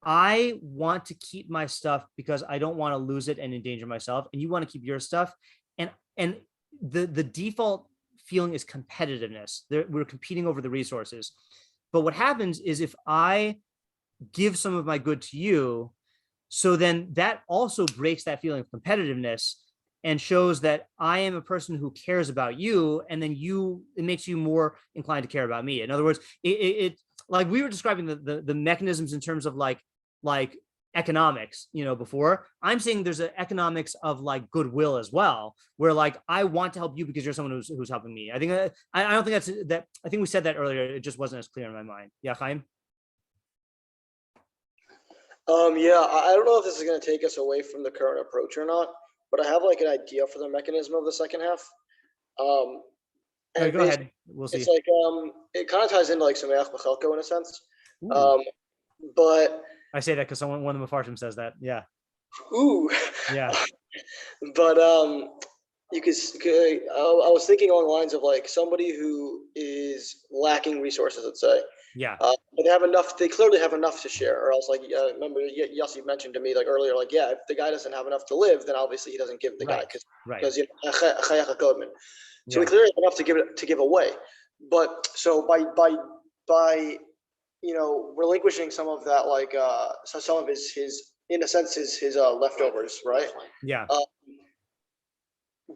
S1: I want to keep my stuff because I don't want to lose it and endanger myself, and you want to keep your stuff. And the default feeling is competitiveness. We're competing over the resources. But what happens is if I give some of my good to you, so then that also breaks that feeling of competitiveness and shows that I am a person who cares about you, and then it makes you more inclined to care about me. In other words, it like we were describing the mechanisms in terms of like economics, before. I'm saying there's an economics of like goodwill as well, where like I want to help you because you're someone who's helping me. I think I don't think that. I think we said that earlier. It just wasn't as clear in my mind. Yeah, Chaim?
S3: Yeah, I don't know if this is going to take us away from the current approach or not, but I have like an idea for the mechanism of the second half.
S1: Go ahead. We'll see.
S3: It's like it kind of ties into like Sameach B'chelko in a sense. But
S1: I say that because one of the Mefarshim says that. Yeah.
S3: Ooh.
S1: Yeah.
S3: But I was thinking along the lines of like somebody who is lacking resources, let's say.
S1: Yeah.
S3: But they have enough. They clearly have enough to share. Or else, like, remember Yossi mentioned to me like earlier, like, yeah, if the guy doesn't have enough to live, then obviously he doesn't give the guy because so we clearly have enough to give away. But so by relinquishing some of that, like so some of his in a sense his leftovers, right?
S1: Yeah.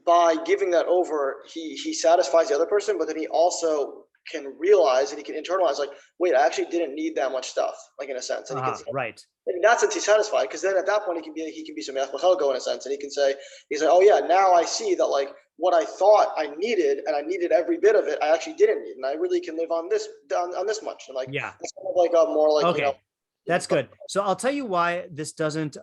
S3: By giving that over, he satisfies the other person, but then he also can realize and he can internalize, like, wait, I actually didn't need that much stuff, like in a sense. And he can
S1: right.
S3: In that sense, he's satisfied, because then at that point he can be some Mechelgo in a sense, and he can say, he's like, oh yeah, now I see that like what I thought I needed, and I needed every bit of it, I actually didn't need, and I really can live on this much. And like,
S1: yeah,
S3: it's kind of like a more like,
S1: okay, that's good. So I'll tell you why this doesn't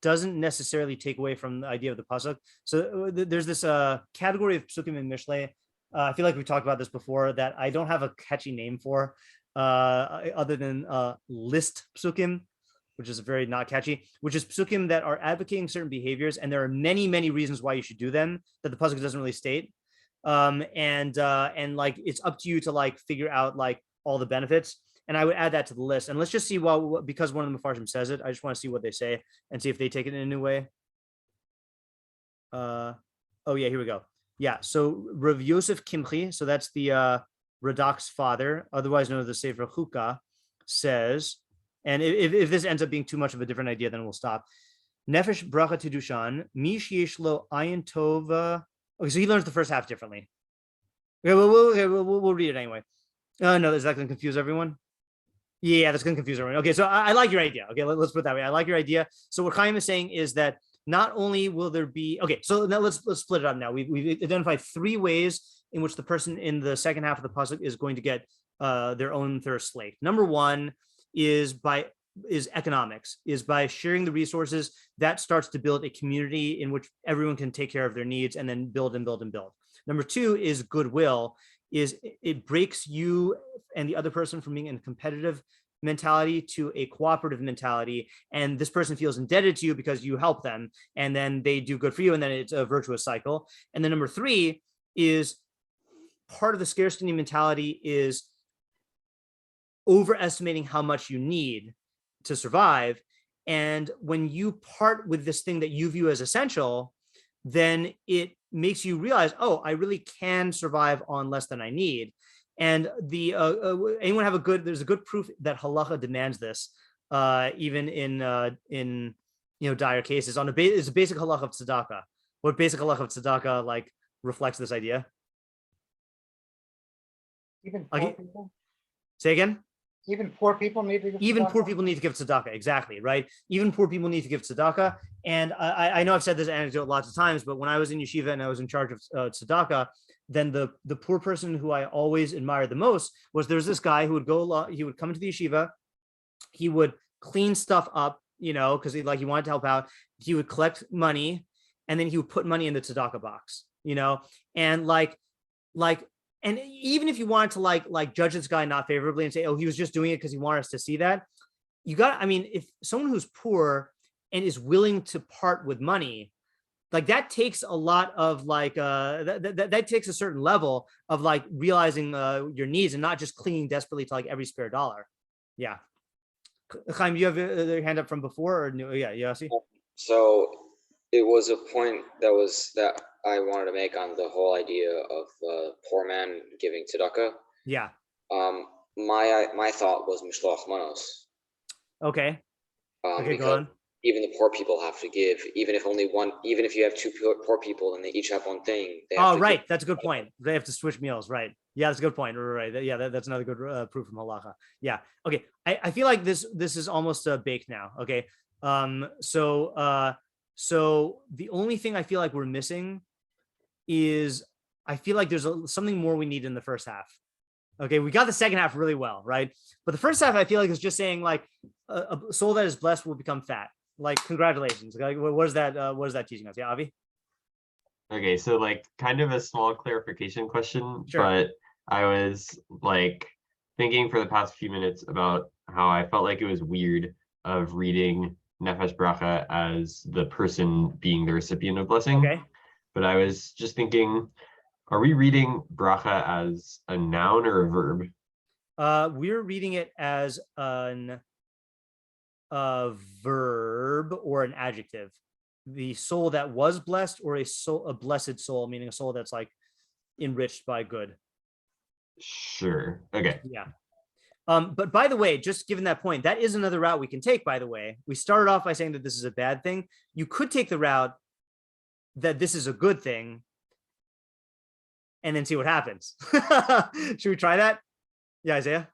S1: necessarily take away from the idea of the pasuk. So there's this category of psukim in Mishlei. I feel like we talked about this before, that I don't have a catchy name for other than list psukim, which is very not catchy, which is psukim that are advocating certain behaviors, and there are many, many reasons why you should do them that the pasuk doesn't really state. And like it's up to you to like figure out like all the benefits. And I would add that to the list. And let's just see, because one of the Mefarshim says it, I just want to see what they say and see if they take it in a new way. Oh yeah, here we go. Yeah, so Rav Yosef Kimchi, so that's the Radak's father, otherwise known as the Sefer Chukah, says, and if this ends up being too much of a different idea, then we'll stop. Nefesh bracha tidushan, mish yesh lo ayin tova. Okay, so he learns the first half differently. Okay, we'll read it anyway. No, is that going to confuse everyone? Yeah, that's going to confuse everyone. Okay, so I like your idea. Okay, let's put it that way. I like your idea. So what Chaim is saying is that not only will there be, okay, so now let's split it up now. We've identified 3 ways in which the person in the second half of the pasuk is going to get their own thirst slaked. Number 1 is economics, is by sharing the resources. That starts to build a community in which everyone can take care of their needs and then build and build and build. Number 2 is goodwill, is it breaks you and the other person from being in a competitive mentality to a cooperative mentality, and this person feels indebted to you because you help them, and then they do good for you, and then it's a virtuous cycle. And then number 3 is part of the scarcity mentality is overestimating how much you need to survive. And when you part with this thing that you view as essential, then it makes you realize, oh, I really can survive on less than I need. And anyone have there's a good proof that halacha demands this, even in dire cases. It's a basic halacha of tzedakah. What basic halacha of tzedakah like reflects this idea?
S8: Even poor people.
S1: Say again.
S8: Even poor people need to give
S1: Even
S8: tzedakah?
S1: poor people need to give tzedakah, exactly, right? Even poor people need to give tzedakah. And I know I've said this anecdote lots of times, but when I was in yeshiva and I was in charge of tzedakah, then the poor person who I always admired the most was there's this guy who would he would come into the yeshiva, he would clean stuff up, because he wanted to help out. He would collect money, and then he would put money in the tzedakah box, and and even if you wanted to like judge this guy not favorably and say, oh, he was just doing it because he wanted us to see that, if someone who's poor and is willing to part with money, like that takes a lot of that takes a certain level of realizing your needs and not just clinging desperately to every spare dollar. Yeah. Chaim, you have your hand up from before or no? Yeah, Yossi?
S6: So it was a point that I wanted to make on the whole idea of poor man giving tzedakah.
S1: Yeah.
S6: My thought was mishloach manos.
S1: Okay. Okay,
S6: because
S1: go on.
S6: Even the poor people have to give, even if you have 2 poor people and they each have one thing.
S1: Right. That's a good point. They have to switch meals. Right. Yeah, that's a good point. Right. Yeah, that's another good proof from halacha. Yeah. Okay. I feel like this is almost baked now. Okay. So the only thing I feel like we're missing is I feel like there's something more we need in the first half. Okay, we got the second half really well, right? But the first half I feel like is just saying a soul that is blessed will become fat. Congratulations. What is that teaching us? Yeah, Avi?
S7: Okay, so kind of a small clarification question,
S1: Sure.
S7: But I was thinking for the past few minutes about how I felt like it was weird of reading Nefesh Bracha as the person being the recipient of blessing.
S1: Okay.
S7: But I was just thinking, are we reading bracha as a noun or a verb?
S1: We're reading it as a verb or an adjective. The soul that was blessed, or a blessed soul, meaning a soul that's enriched by good.
S7: Sure. Okay.
S1: Yeah. But by the way, just given that point, that is another route we can take, by the way. We started off by saying that this is a bad thing. You could take the route that this is a good thing and then see what happens. Should we try that? Yeah, Isaiah?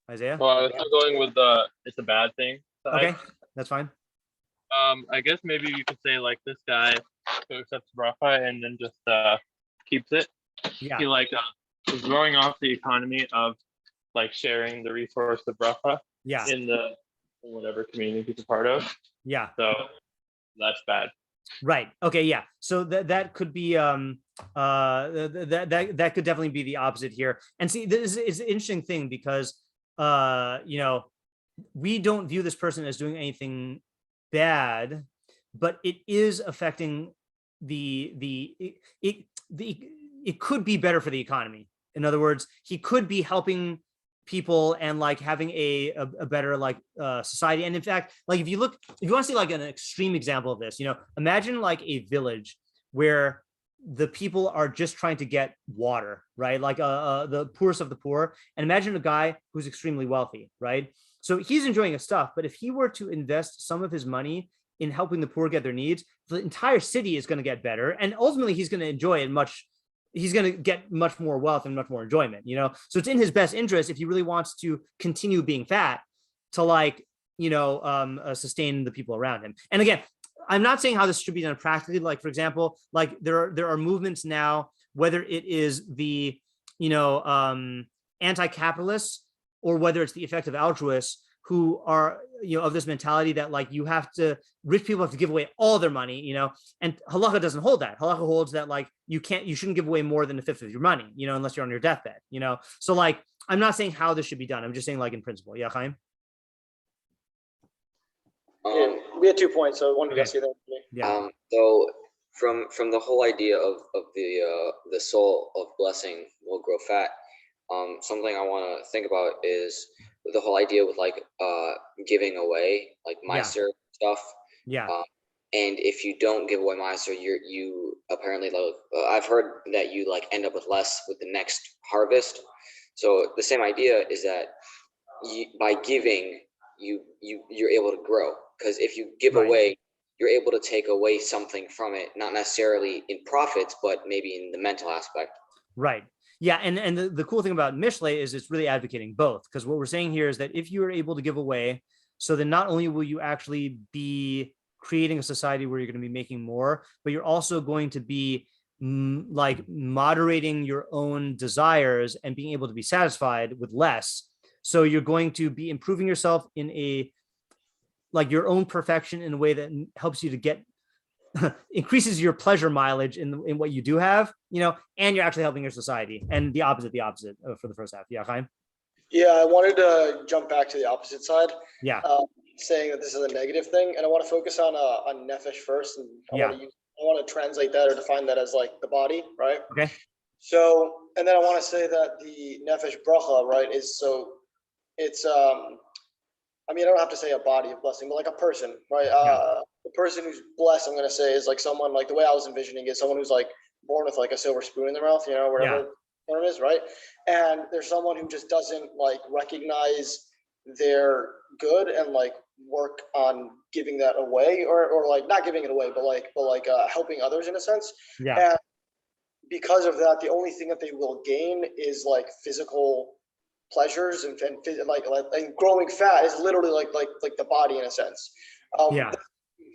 S1: Isaiah?
S2: Well, I was still going with it's a bad thing side.
S1: Okay, that's fine.
S2: I guess maybe you could say this guy who accepts bracha and then just keeps it.
S1: Yeah.
S2: He is throwing off the economy of sharing the resource of bracha.
S1: Yeah.
S2: In whatever community he's a part of.
S1: Yeah.
S2: So that's bad.
S1: Right. Okay. Yeah. So that could be that could definitely be the opposite here. And see, this is an interesting thing because we don't view this person as doing anything bad, but it is affecting it could be better for the economy. In other words, he could be helping people and having a better society. And in fact, if you want to see an extreme example of this, imagine a village where the people are just trying to get water, right? The poorest of the poor. And imagine a guy who's extremely wealthy, right? So he's enjoying his stuff, but if he were to invest some of his money in helping the poor get their needs, the entire city is going to get better. And ultimately he's going to enjoy it much he's going to get much more wealth and much more enjoyment, so it's in his best interest, if he really wants to continue being fat, to like, sustain the people around him. And again, I'm not saying how this should be done practically. Like, for example, like there are movements now, whether it is the, anti-capitalists, or whether it's the effective altruists, who are, of this mentality that like rich people have to give away all their money, and halakha doesn't hold that. Halakha holds that like you shouldn't give away more than a fifth of your money, unless you're on your deathbed, So like, I'm not saying how this should be done. I'm just saying like in principle. Yeah, Chaim?
S3: We had 2 points, so one to see that.
S1: Yeah.
S6: So from the whole idea of the soul of blessing will grow fat, something I want to think about is the whole idea with like giving away like Meiser stuff.
S1: Yeah.
S6: And if you don't give away Meiser, you apparently I've heard that you like end up with less with the next harvest. So the same idea is that by giving, you're able to grow, because if you give away, you're able to take away something from it, not necessarily in profits, but maybe in the mental aspect.
S1: Right. Yeah, and the cool thing about Mishlei is it's really advocating both, because what we're saying here is that if you are able to give away, so then not only will you actually be creating a society where you're going to be making more, but you're also going to be like moderating your own desires and being able to be satisfied with less. So you're going to be improving yourself in your own perfection in a way that helps you to get increases your pleasure mileage in what you do have, and you're actually helping your society. And the opposite for the first half. Yeah, Chaim?
S3: Yeah, I wanted to jump back to the opposite side.
S1: Yeah.
S3: Saying that this is a negative thing, and I want to focus on nefesh first, and I want to translate that or define that as like the body, right?
S1: Okay.
S3: So, and then I want to say that the nefesh bracha, right, is so it's I don't have to say a body of blessing, but like a person, right? The person who's blessed, I'm going to say, is like someone, like the way I was envisioning is someone who's like born with like a silver spoon in their mouth, whatever it is, right? And there's someone who just doesn't like recognize their good and like work on giving that away, or like not giving it away, but helping others in a sense.
S1: Yeah.
S3: And because of that, the only thing that they will gain is like physical pleasures and like growing fat is literally like the body in a sense.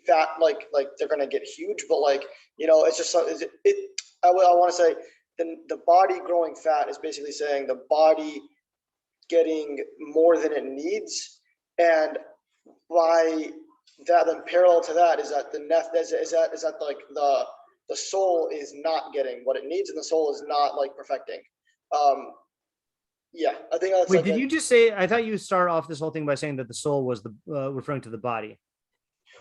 S3: Fat like they're gonna get huge, but like it's just I want to say the body growing fat is basically saying the body getting more than it needs, and by that, then parallel to that is that like the soul is not getting what it needs, and the soul is not like perfecting. Yeah, I think that's.
S1: Wait, did you just say? I thought you started off this whole thing by saying that the soul was the referring to the body.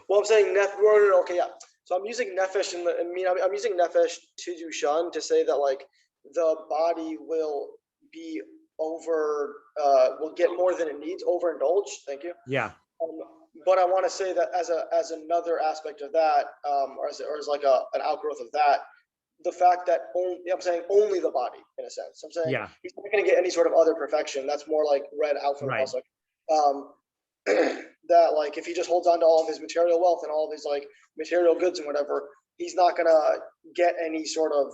S3: Well, I'm saying okay, yeah. So I'm using nefesh, I'm using nefesh to do shun to say that like the body will be will get more than it needs, overindulged. Thank you.
S1: Yeah.
S3: But I want to say that as another aspect of that, or as like an outgrowth of that, the fact that I'm saying only the body in a sense. I'm saying he's not going to get any sort of other perfection. That's more like read out from the pasuk. That like if he just holds on to all of his material wealth and all of his like material goods and whatever, he's not going to get any sort of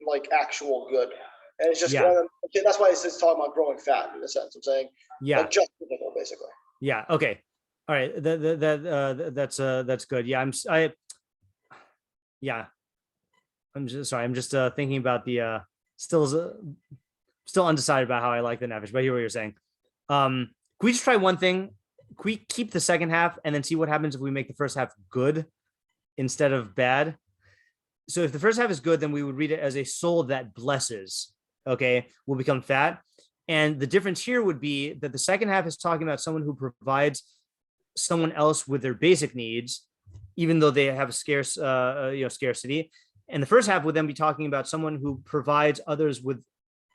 S3: like actual good. And it's just that's why it's talking about growing fat in a sense. I'm saying like just basically.
S1: Yeah. Okay. All right. That's good. Yeah. I'm just sorry. I'm just thinking about the still undecided about how I like the nefesh, but I hear what you're saying. Can we just try one thing? Can we keep the second half and then see what happens if we make the first half good instead of bad? So if the first half is good, then we would read it as a soul that blesses, will become fat. And the difference here would be that the second half is talking about someone who provides someone else with their basic needs, even though they have a scarcity. And the first half would then be talking about someone who provides others with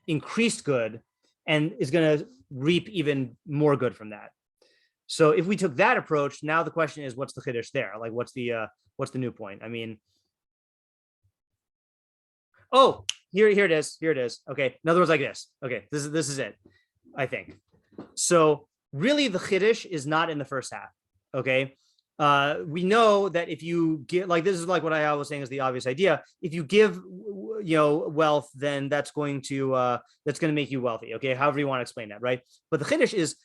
S1: increased good and is going to reap even more good from that. So if we took that approach, now the question is, what's the chiddush there? Like, what's the new point? I mean, oh, here it is. Okay. In other words, like this. Okay. This is it, I think. So really the chiddush is not in the first half. Okay. we know that if you give, like, this is like what I was saying is the obvious idea. If you give, wealth, then that's going to make you wealthy. Okay, however you want to explain that, right? But the chiddush is,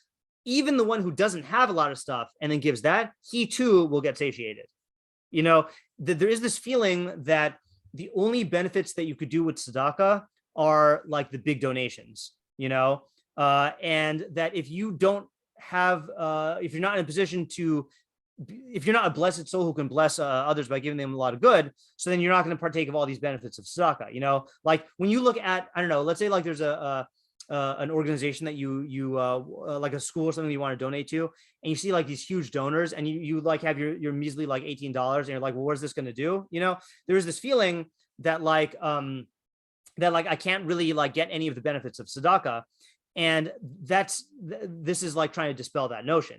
S1: even the one who doesn't have a lot of stuff and then gives that, he too will get satiated. There is this feeling that the only benefits that you could do with tzedakah are like the big donations, and that if you don't have, if you're not in a position to, if you're not a blessed soul who can bless others by giving them a lot of good, so then you're not going to partake of all these benefits of tzedakah. Like when you look at, I don't know, let's say like there's an organization that you like a school or something you want to donate to, and you see like these huge donors, and you like have your measly like $18, and you're like, well, what is this going to do? There's this feeling that like I can't really like get any of the benefits of tzedakah. And this is like trying to dispel that notion,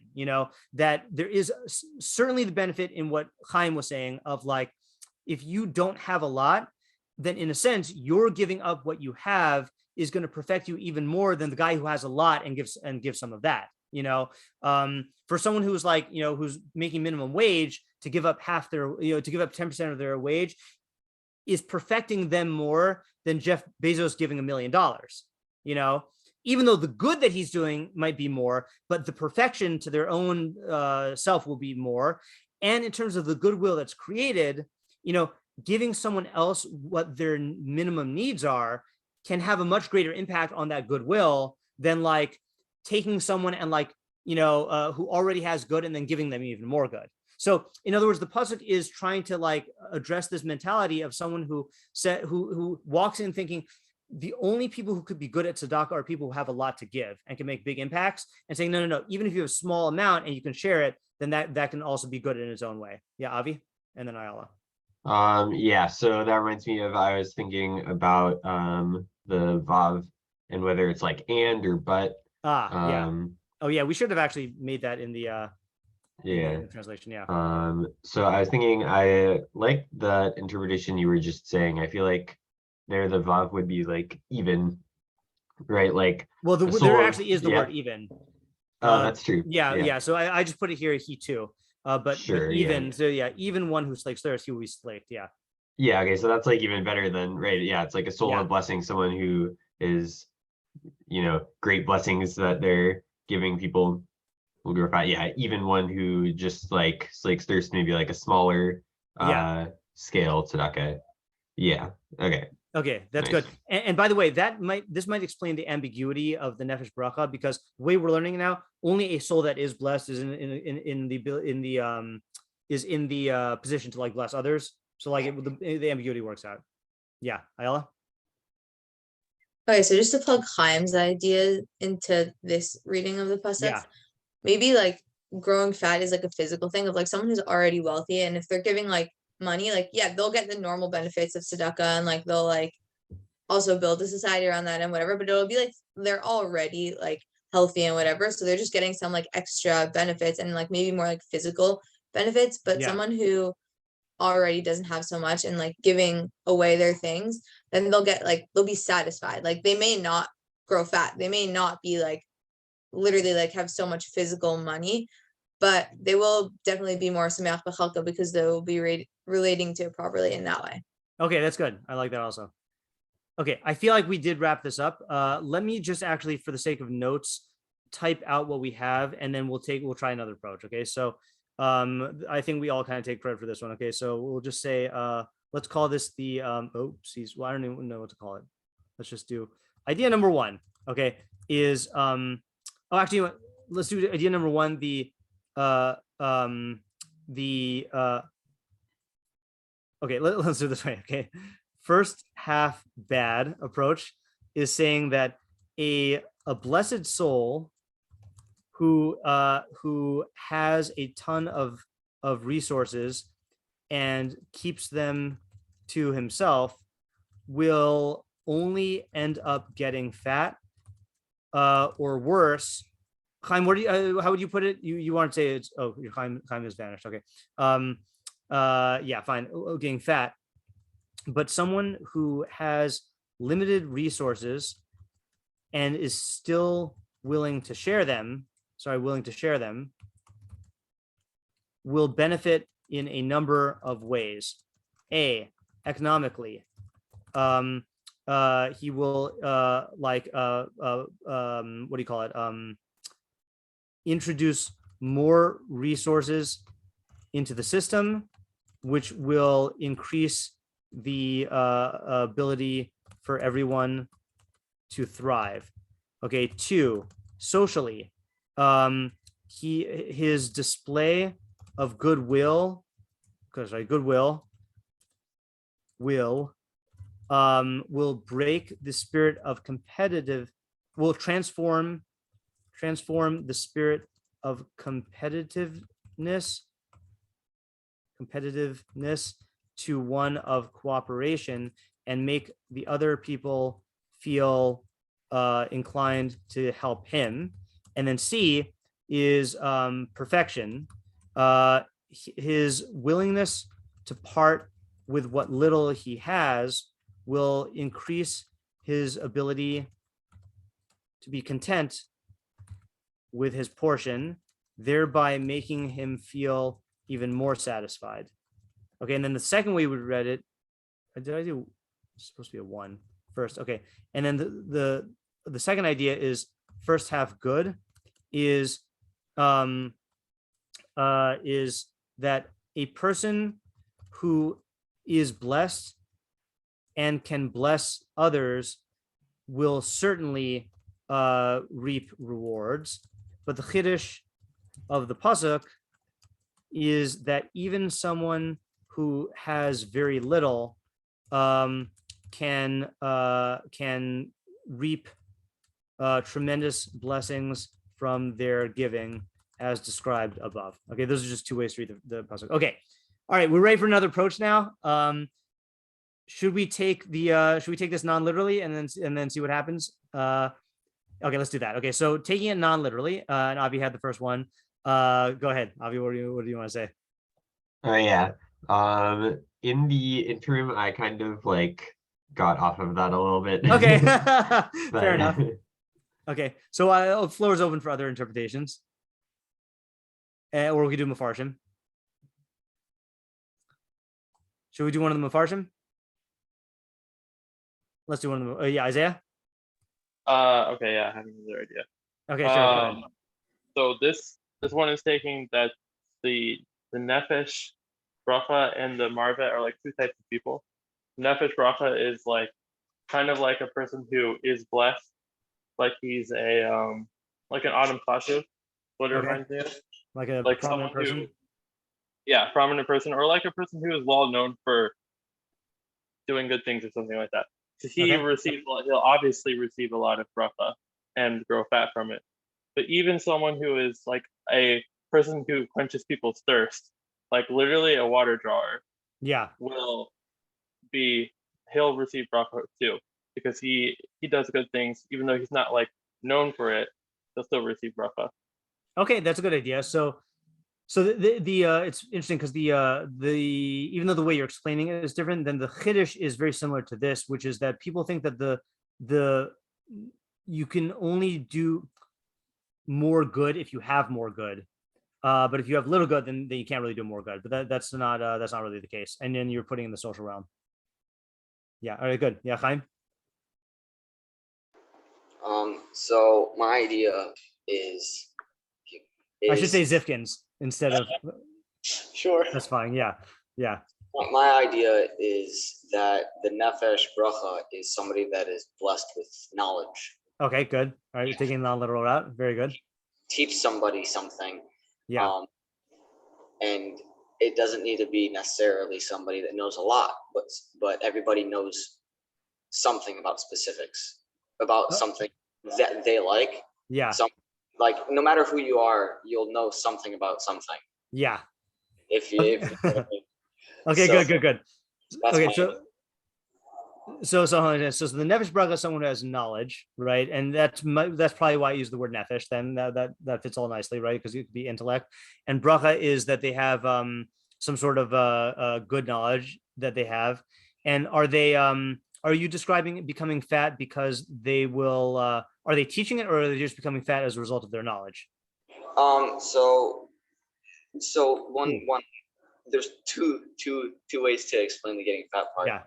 S1: that there is certainly the benefit in what Chaim was saying of like, if you don't have a lot, then in a sense, you're giving up what you have is going to perfect you even more than the guy who has a lot and gives some of that. For someone who's like, who's making minimum wage, to give up half their, to give up 10% of their wage is perfecting them more than Jeff Bezos giving $1 million, even though the good that he's doing might be more, but the perfection to their own self will be more. And in terms of the goodwill that's created, giving someone else what their minimum needs are can have a much greater impact on that goodwill than like taking someone and like, who already has good and then giving them even more good. So in other words, the pasuk is trying to like address this mentality of someone who walks in thinking the only people who could be good at tzedakah are people who have a lot to give and can make big impacts, and saying, no, even if you have a small amount and you can share it, then that can also be good in its own way. Yeah, Avi, and then Ayala.
S7: Yeah, so that reminds me of, I was thinking about the Vav and whether it's like and or but.
S1: Yeah. Oh yeah, we should have actually made that in the in the translation. Yeah.
S7: So I was thinking, I like the interpretation you were just saying. I feel like there the Vav would be like even, right? Like,
S1: well, there actually is the word even.
S7: That's true.
S1: Yeah. So I just put it here, he too. But even,
S7: yeah.
S1: So yeah, even one who slakes thirst, he will be slaked. Yeah.
S7: Yeah. Okay. So that's like even better than, right? Yeah. It's like a soul of blessing, someone who is, great blessings that they're giving people will glorify. Yeah. Even one who just like slakes thirst, maybe like a smaller scale tzedakah. Yeah. Okay,
S1: that's nice. Good. And by the way, this might explain the ambiguity of the nefesh bracha, because the way we're learning now, only a soul that is blessed is in the position to like bless others. So like the ambiguity works out. Yeah, Ayala.
S10: Okay, so just to plug Chaim's idea into this reading of the pasuk, maybe like growing fat is like a physical thing of like someone who's already wealthy, and if they're giving like money, like they'll get the normal benefits of tzedakah, and like they'll like also build a society around that and whatever, but it'll be like they're already like healthy and whatever, so they're just getting some like extra benefits and like maybe more like physical benefits. But someone who already doesn't have so much and like giving away their things, then they'll be satisfied. Like they may not grow fat, they may not be like literally like have so much physical money, but they will definitely be more sameach b'chalka because they will be relating to it properly in that way.
S1: Okay, that's good. I like that also. Okay, I feel like we did wrap this up. Let me just actually, for the sake of notes, type out what we have, and then we'll try another approach. Okay, so I think we all kind of take credit for this one. Okay, so we'll just say, let's call this the, oopsies. Well, I don't even know what to call it. Let's just do idea number one. Okay, is, let's do idea number one. Okay, let's do it this way. Okay, first half bad approach is saying that a blessed soul who has a ton of resources and keeps them to himself will only end up getting fat, or worse. Chaim, how would you put it? You want to say it's, your Chaim has vanished. Okay. Yeah, fine. Getting fat, but someone who has limited resources and is still willing to share them. will benefit in a number of ways. A, economically. He will what do you call it? Introduce more resources into the system, which will increase the ability for everyone to thrive. Okay, 2, socially, his display of goodwill, will break the spirit of will transform the spirit of competitiveness to one of cooperation, and make the other people feel inclined to help him. And then C is perfection. His willingness to part with what little he has will increase his ability to be content with his portion, thereby making him feel even more satisfied. Okay, and then the second way we read it, did I do, it's supposed to be a 1 first? Okay, and then the second idea is first half good is that a person who is blessed and can bless others will certainly reap rewards. But the chiddush of the pasuk is that even someone who has very little can reap tremendous blessings from their giving, as described above. Okay, those are just 2 ways to read the pasuk. Okay, all right, we're ready for another approach now. Should we take this non-literally and then see what happens? Okay, let's do that. Okay, so taking it non-literally, and Avi had the first one. Go ahead, Avi. What do you want to say?
S7: Oh yeah. In the interim, I kind of got off of that a little bit.
S1: Okay, fair enough. Okay, so floor is open for other interpretations, or we could do Mefarshim. Should we do one of the Mefarshim? Let's do one of them. Yeah, Isaiah.
S2: Okay, yeah, I have another idea.
S1: Okay, sure.
S2: So this one is taking that the nefesh bracha and the marvet are 2 types of people. Nefesh bracha is kind of like a person who is blessed, like he's a like an Adam Chashuv. What it reminds me of,
S1: like a prominent person.
S2: Prominent person, or like a person who is well known for doing good things or something like that. So he'll obviously receive a lot of bracha and grow fat from it. But even someone who is like a person who quenches people's thirst, like literally a water drawer, he'll receive bracha too, because he does good things, even though he's not known for it, he'll still receive bracha.
S1: Okay, that's a good idea. So it's interesting because the even though the way you're explaining it is different, then the chiddush is very similar to this, which is that people think that you can only do more good if you have more good, but if you have little good, then you can't really do more good. But that's not really the case. And then you're putting in the social realm. Yeah. All right. Good. Yeah, Chaim.
S6: So my idea is
S1: I should say Zifkins instead of.
S3: Sure.
S1: That's fine. Yeah. Yeah.
S6: My idea is that the nefesh bracha is somebody that is blessed with knowledge.
S1: Okay, good. All right, you're taking the non-literal route. Very good.
S6: Teach somebody something.
S1: Yeah.
S6: And it doesn't need to be necessarily somebody that knows a lot, but everybody knows something about specifics, about something that they like.
S1: Yeah.
S6: No matter who you are, you'll know something about something.
S1: Yeah.
S6: If you
S1: okay,
S6: so,
S1: good. Okay, so the nefesh bracha is someone who has knowledge, right? And that's probably why I use the word nefesh. Then that fits all nicely, right? Because it could be intellect. And bracha is that they have some sort of good knowledge that they have. And are you describing becoming fat because they will? Are they teaching it, or are they just becoming fat as a result of their knowledge?
S6: So So one there's two ways to explain the getting fat part.
S1: Yeah.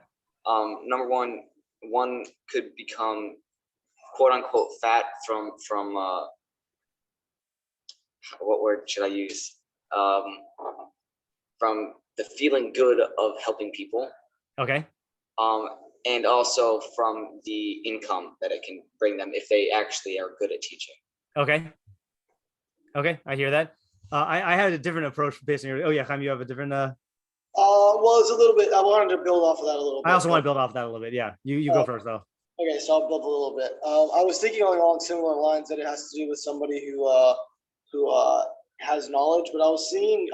S6: Number one could become quote unquote fat from what word should I use? From the feeling good of helping people.
S1: Okay.
S6: And also from the income that it can bring them if they actually are good at teaching.
S1: Okay. Okay, I hear that. I had a different approach based on your. Oh yeah, Chaim, you have a different.
S3: Well, it's a little bit. I wanted to build off of that a little bit.
S1: I also want to build off of that a little bit. Yeah, you go first though.
S3: Okay, so I'll build a little bit. I was thinking along similar lines that it has to do with somebody who has knowledge, but I was seeing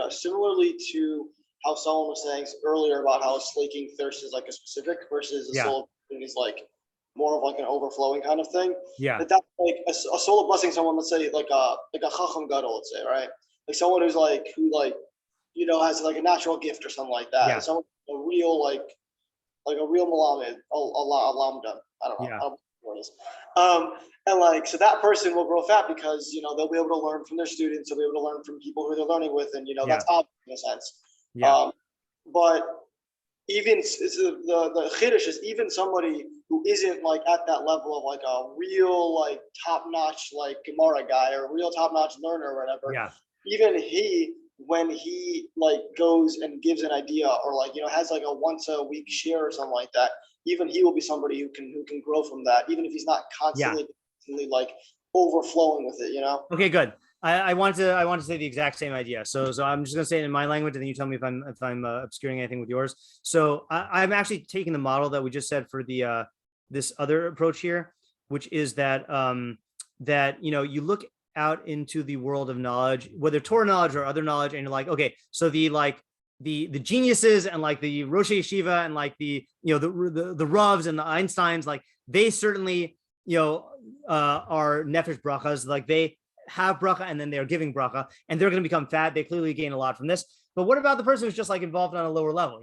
S3: similarly to how someone was saying earlier about how slaking thirst is like a specific versus a soul is like more of like an overflowing kind of thing.
S1: Yeah.
S3: But that's like a soul of blessing someone, let's say like a chacham gadol, let's say, right? Like someone who has like a natural gift or something like that.
S1: Yeah.
S3: Someone a real like a real malamed, a lambda. I don't know.
S1: Yeah.
S3: I don't know what it is. And like so that person will grow fat because they'll be able to learn from their students, they'll be able to learn from people who they're learning with, and that's obvious in a sense.
S1: Yeah.
S3: But even the chiddush is even somebody who isn't like at that level of like a real like top-notch like Gemara guy or a real top-notch learner or whatever.
S1: Yeah.
S3: Even when he like goes and gives an idea or like has like a once a week share or something like that, even he will be somebody who can grow from that, even if he's not constantly like overflowing with it.
S1: Okay, good. I want to say the exact same idea. So I'm just gonna say it in my language, and then you tell me if I'm obscuring anything with yours. So I'm actually taking the model that we just said for the this other approach here, which is that you look out into the world of knowledge, whether Torah knowledge or other knowledge, and you're like, okay, so the geniuses and like the Rosh Yeshiva and like the Ravs and the Einsteins, like they certainly are nefesh brachas, like they have bracha and then they're giving bracha and they're going to become fat. They clearly gain a lot from this. But what about the person who's just like involved on a lower level?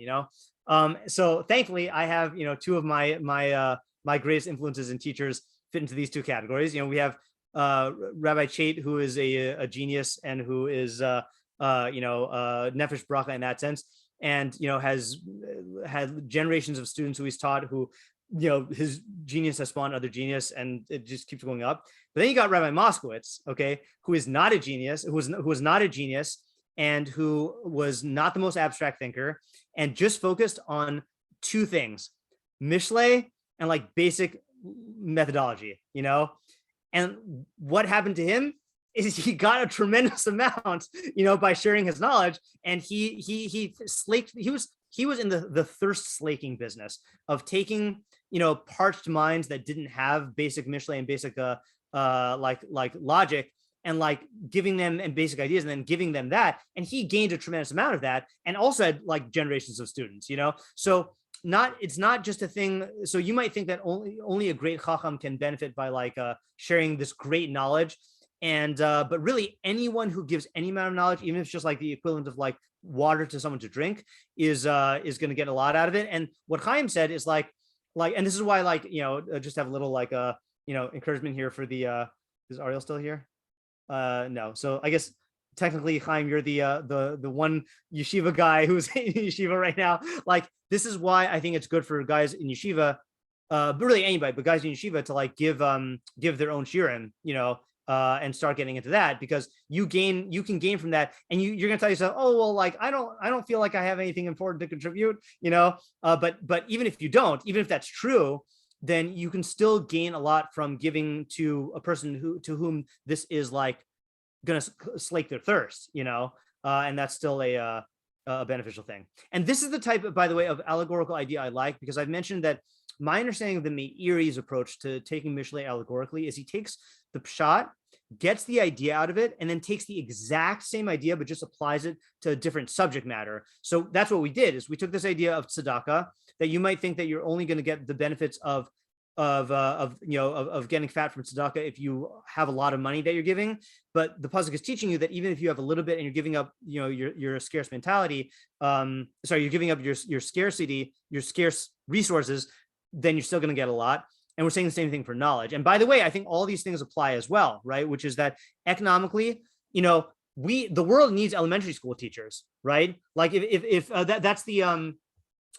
S1: So thankfully I have two of my greatest influences and teachers fit into these two categories. We have Rabbi Chait, who is a genius and who is nefesh bracha in that sense, and has had generations of students who he's taught who his genius has spawned other genius, and it just keeps going up. But then you got Rabbi Moskowitz, okay, who is not a genius, who was not a genius, and who was not the most abstract thinker, and just focused on two things: Mishlei and like basic methodology, And what happened to him is he got a tremendous amount, by sharing his knowledge, and he slaked. He was in the thirst slaking business of taking parched minds that didn't have basic Mishlei and basic like logic, and like giving them and basic ideas and then giving them that, and he gained a tremendous amount of that, and also had like generations of students. So it's not just a thing. So you might think that only a great chacham can benefit by like sharing this great knowledge, and but really anyone who gives any amount of knowledge, even if it's just like the equivalent of like water to someone to drink, is going to get a lot out of it. And what Chaim said is like, and this is why just have a little like encouragement here for the is Ariel still here? No. So I guess technically, Chaim, you're the one yeshiva guy who's in yeshiva right now. Like, this is why I think it's good for guys in yeshiva, but really anybody, but guys in yeshiva to like give their own shiurim, and start getting into that, because you can gain from that, and you're gonna tell yourself, oh well, like I don't feel like I have anything important to contribute, but even if that's true, then you can still gain a lot from giving to a person to whom this is like gonna slake their thirst, and that's still a beneficial thing. And this is the type, by the way, of allegorical idea I like, because I've mentioned that my understanding of the Meiri's approach to taking Mishlei allegorically is he takes the pshat, gets the idea out of it, and then takes the exact same idea but just applies it to a different subject matter. So that's what we did, is we took this idea of tzedakah, that you might think that you're only going to get the benefits of getting fat from tzedakah if you have a lot of money that you're giving, but the pasuk is teaching you that even if you have a little bit and you're giving up your scarce mentality, you're giving up your scarcity, your scarce resources, then you're still going to get a lot. And we're saying the same thing for knowledge. And by the way, I think all these things apply as well, right? Which is that economically, the world needs elementary school teachers, right? Like if that's the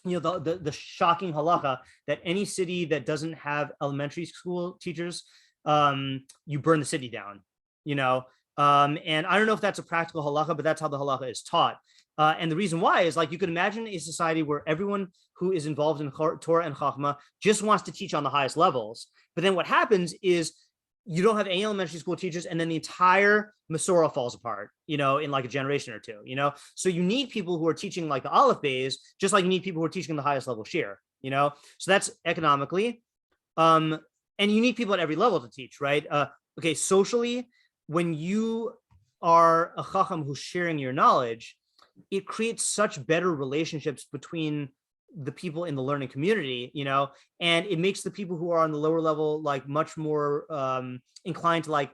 S1: the shocking halacha that any city that doesn't have elementary school teachers, you burn the city down, and I don't know if that's a practical halacha, but that's how the halacha is taught. And the reason why is, like, you could imagine a society where everyone who is involved in Torah and Chachma just wants to teach on the highest levels. But then what happens is you don't have any elementary school teachers, and then the entire Masorah falls apart, in like a generation or two, So you need people who are teaching like the Aleph Bays, just like you need people who are teaching the highest level Shiur, So that's economically. And you need people at every level to teach, right? Okay, socially, when you are a Chacham who's sharing your knowledge, it creates such better relationships between the people in the learning community, and it makes the people who are on the lower level like much more inclined to like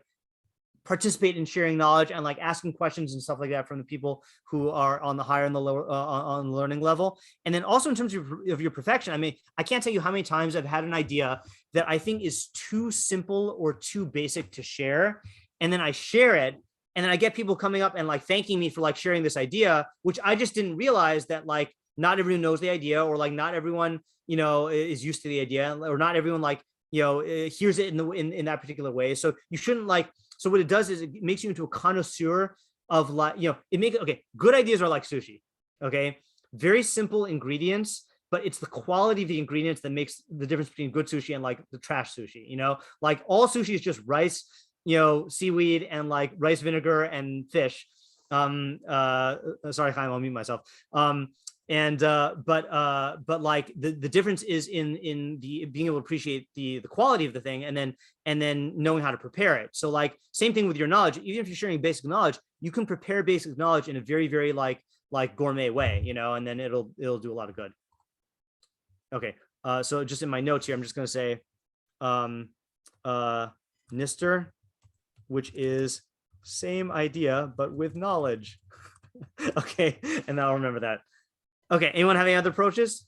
S1: participate in sharing knowledge and like asking questions and stuff like that from the people who are on the higher and the lower on the learning level. And then also in terms of your perfection, I mean, I can't tell you how many times I've had an idea that I think is too simple or too basic to share, and then I share it, and then I get people coming up and like thanking me for like sharing this idea, which I just didn't realize that like not everyone knows the idea, or like not everyone, is used to the idea, or not everyone like, hears it in that particular way. So you shouldn't like, so what it does is it makes you into a connoisseur of like, good ideas are like sushi. Okay. Very simple ingredients, but it's the quality of the ingredients that makes the difference between good sushi and like the trash sushi, like all sushi is just rice, seaweed and like rice vinegar and fish. Sorry, Chaim, I'll mute myself. But like the difference is in the being able to appreciate the quality of the thing, and then knowing how to prepare it. So like same thing with your knowledge. Even if you're sharing basic knowledge, you can prepare basic knowledge in a very, very like gourmet way, and then it'll do a lot of good. Okay, so just in my notes here, I'm just going to say Nister, which is same idea but with knowledge. Okay, and I'll remember that. Okay, anyone have any other approaches?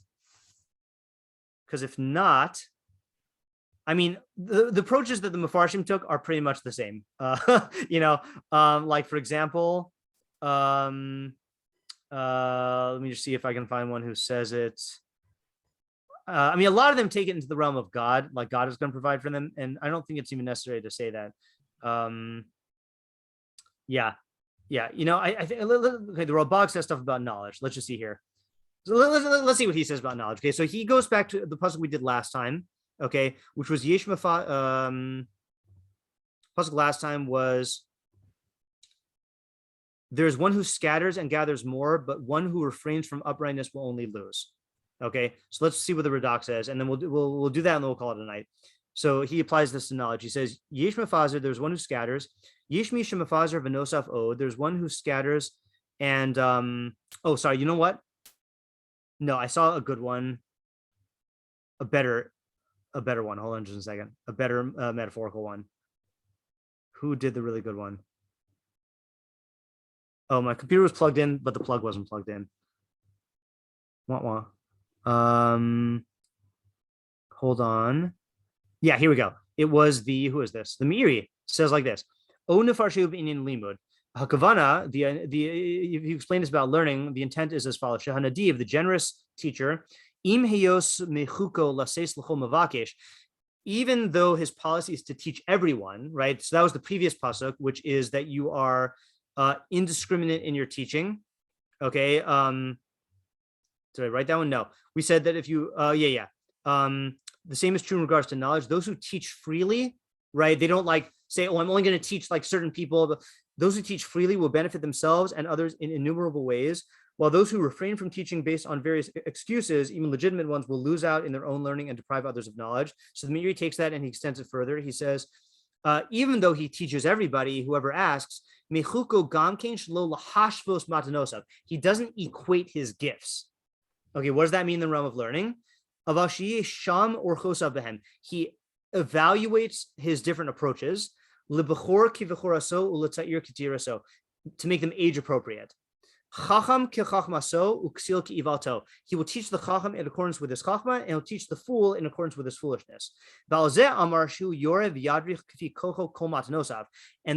S1: Because if not, I mean, the approaches that the Mefarshim took are pretty much the same. Like for example, let me just see if I can find one who says it. I mean, a lot of them take it into the realm of God, like God is going to provide for them, and I don't think it's even necessary to say that. Yeah. I think okay. The Rambam says stuff about knowledge. Let's just see here. So let's see what he says about knowledge. Okay, so he goes back to the pasuk we did last time. Okay, which was pasuk last time was, there's one who scatters and gathers more, but one who refrains from uprightness will only lose. Okay, so let's see what the Radak says, and then we'll do that, and then we'll call it a night. So he applies this to knowledge. He says, Yesh mefazer, there's one who scatters. Yesh misha mefazer v'nosaf od, there's one who scatters, and you know what? No, I saw a good one, a better one. Hold on just a second. A better metaphorical one. Who did the really good one? Oh, my computer was plugged in, but the plug wasn't plugged in. Hold on. Yeah, here we go. It was who is this? The Meiri says like this. O nefarshu b'inyan limud. Hakavana, if you explain this about learning, the intent is as follows: Shahanadiv, the generous teacher, im heyos mechuko lases l'chol mavakesh, even though his policy is to teach everyone, right? So that was the previous pasuk, which is that you are indiscriminate in your teaching. Okay. Did I write that one? No. We said that if you, the same is true in regards to knowledge. Those who teach freely, right? They don't like say, oh, I'm only going to teach like certain people. But those who teach freely will benefit themselves and others in innumerable ways, while those who refrain from teaching based on various excuses, even legitimate ones, will lose out in their own learning and deprive others of knowledge. So the Meiri takes that and he extends it further. He says, even though he teaches everybody, whoever asks, he doesn't equate his gifts. Okay, what does that mean in the realm of learning? He evaluates his different approaches to make them age appropriate. He will teach the chacham in accordance with his chachma, and he'll teach the fool in accordance with his foolishness. And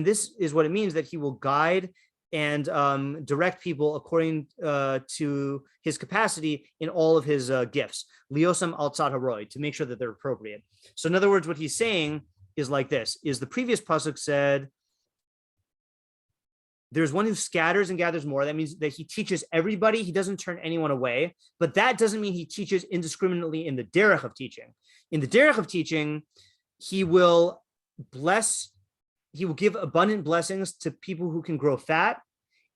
S1: this is what it means, that he will guide direct people according to his capacity in all of his gifts. Liosam al tzad haroi, to make sure that they're appropriate. So in other words, what he's saying is like this: is the previous pasuk said, there's one who scatters and gathers more. That means that he teaches everybody. He doesn't turn anyone away. But that doesn't mean he teaches indiscriminately in the derech of teaching. In the derech of teaching, he will bless, he will give abundant blessings to people who can grow fat,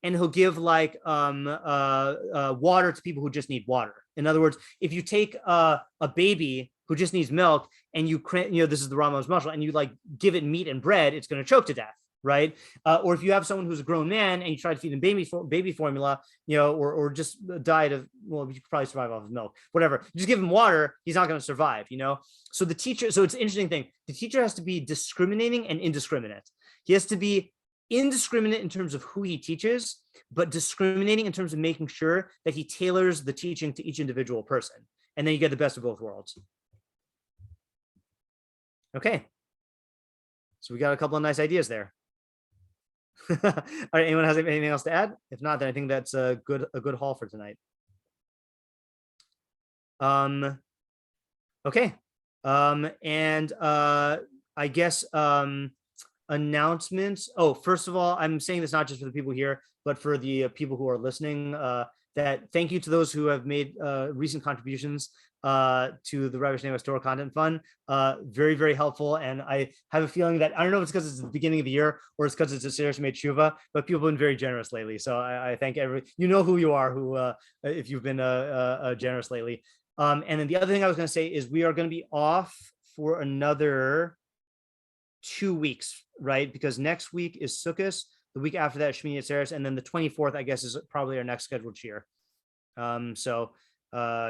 S1: and he'll give like water to people who just need water. In other words, if you take a baby who just needs milk and this is the Rambam's mashal, and you like give it meat and bread, it's going to choke to death, right? Or if you have someone who's a grown man and you try to feed him baby formula, or just a diet of, well, you could probably survive off of milk, whatever. You just give him water, he's not going to survive, So the teacher, so it's an interesting thing. The teacher has to be discriminating and indiscriminate. He has to be indiscriminate in terms of who he teaches, but discriminating in terms of making sure that he tailors the teaching to each individual person. And then you get the best of both worlds. Okay. So we got a couple of nice ideas there. All right, anyone has anything else to add? If not, then I think that's a good haul for tonight. Okay. I guess announcements. Oh, first of all, I'm saying this not just for the people here, but for the people who are listening, that thank you to those who have made recent contributions to the Rabbi Shnei Torah Content Fund. Very, very helpful. And I have a feeling that, I don't know if it's because it's the beginning of the year or it's because it's a serious made tshuva, but people have been very generous lately. So I thank you know who you are, if you've been generous lately. And then the other thing I was going to say is we are going to be off for another 2 weeks, right? Because next week is Suffice, the week after that Shmini Atzeres, and then the 24th, I guess, is probably our next scheduled shiur.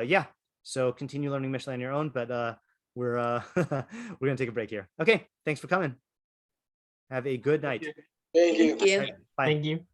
S1: Yeah. So continue learning Mishlei on your own, but we're gonna take a break here. Okay, thanks for coming. Have a good night.
S3: Thank you.
S10: Thank you.
S1: Right, bye.
S7: Thank you.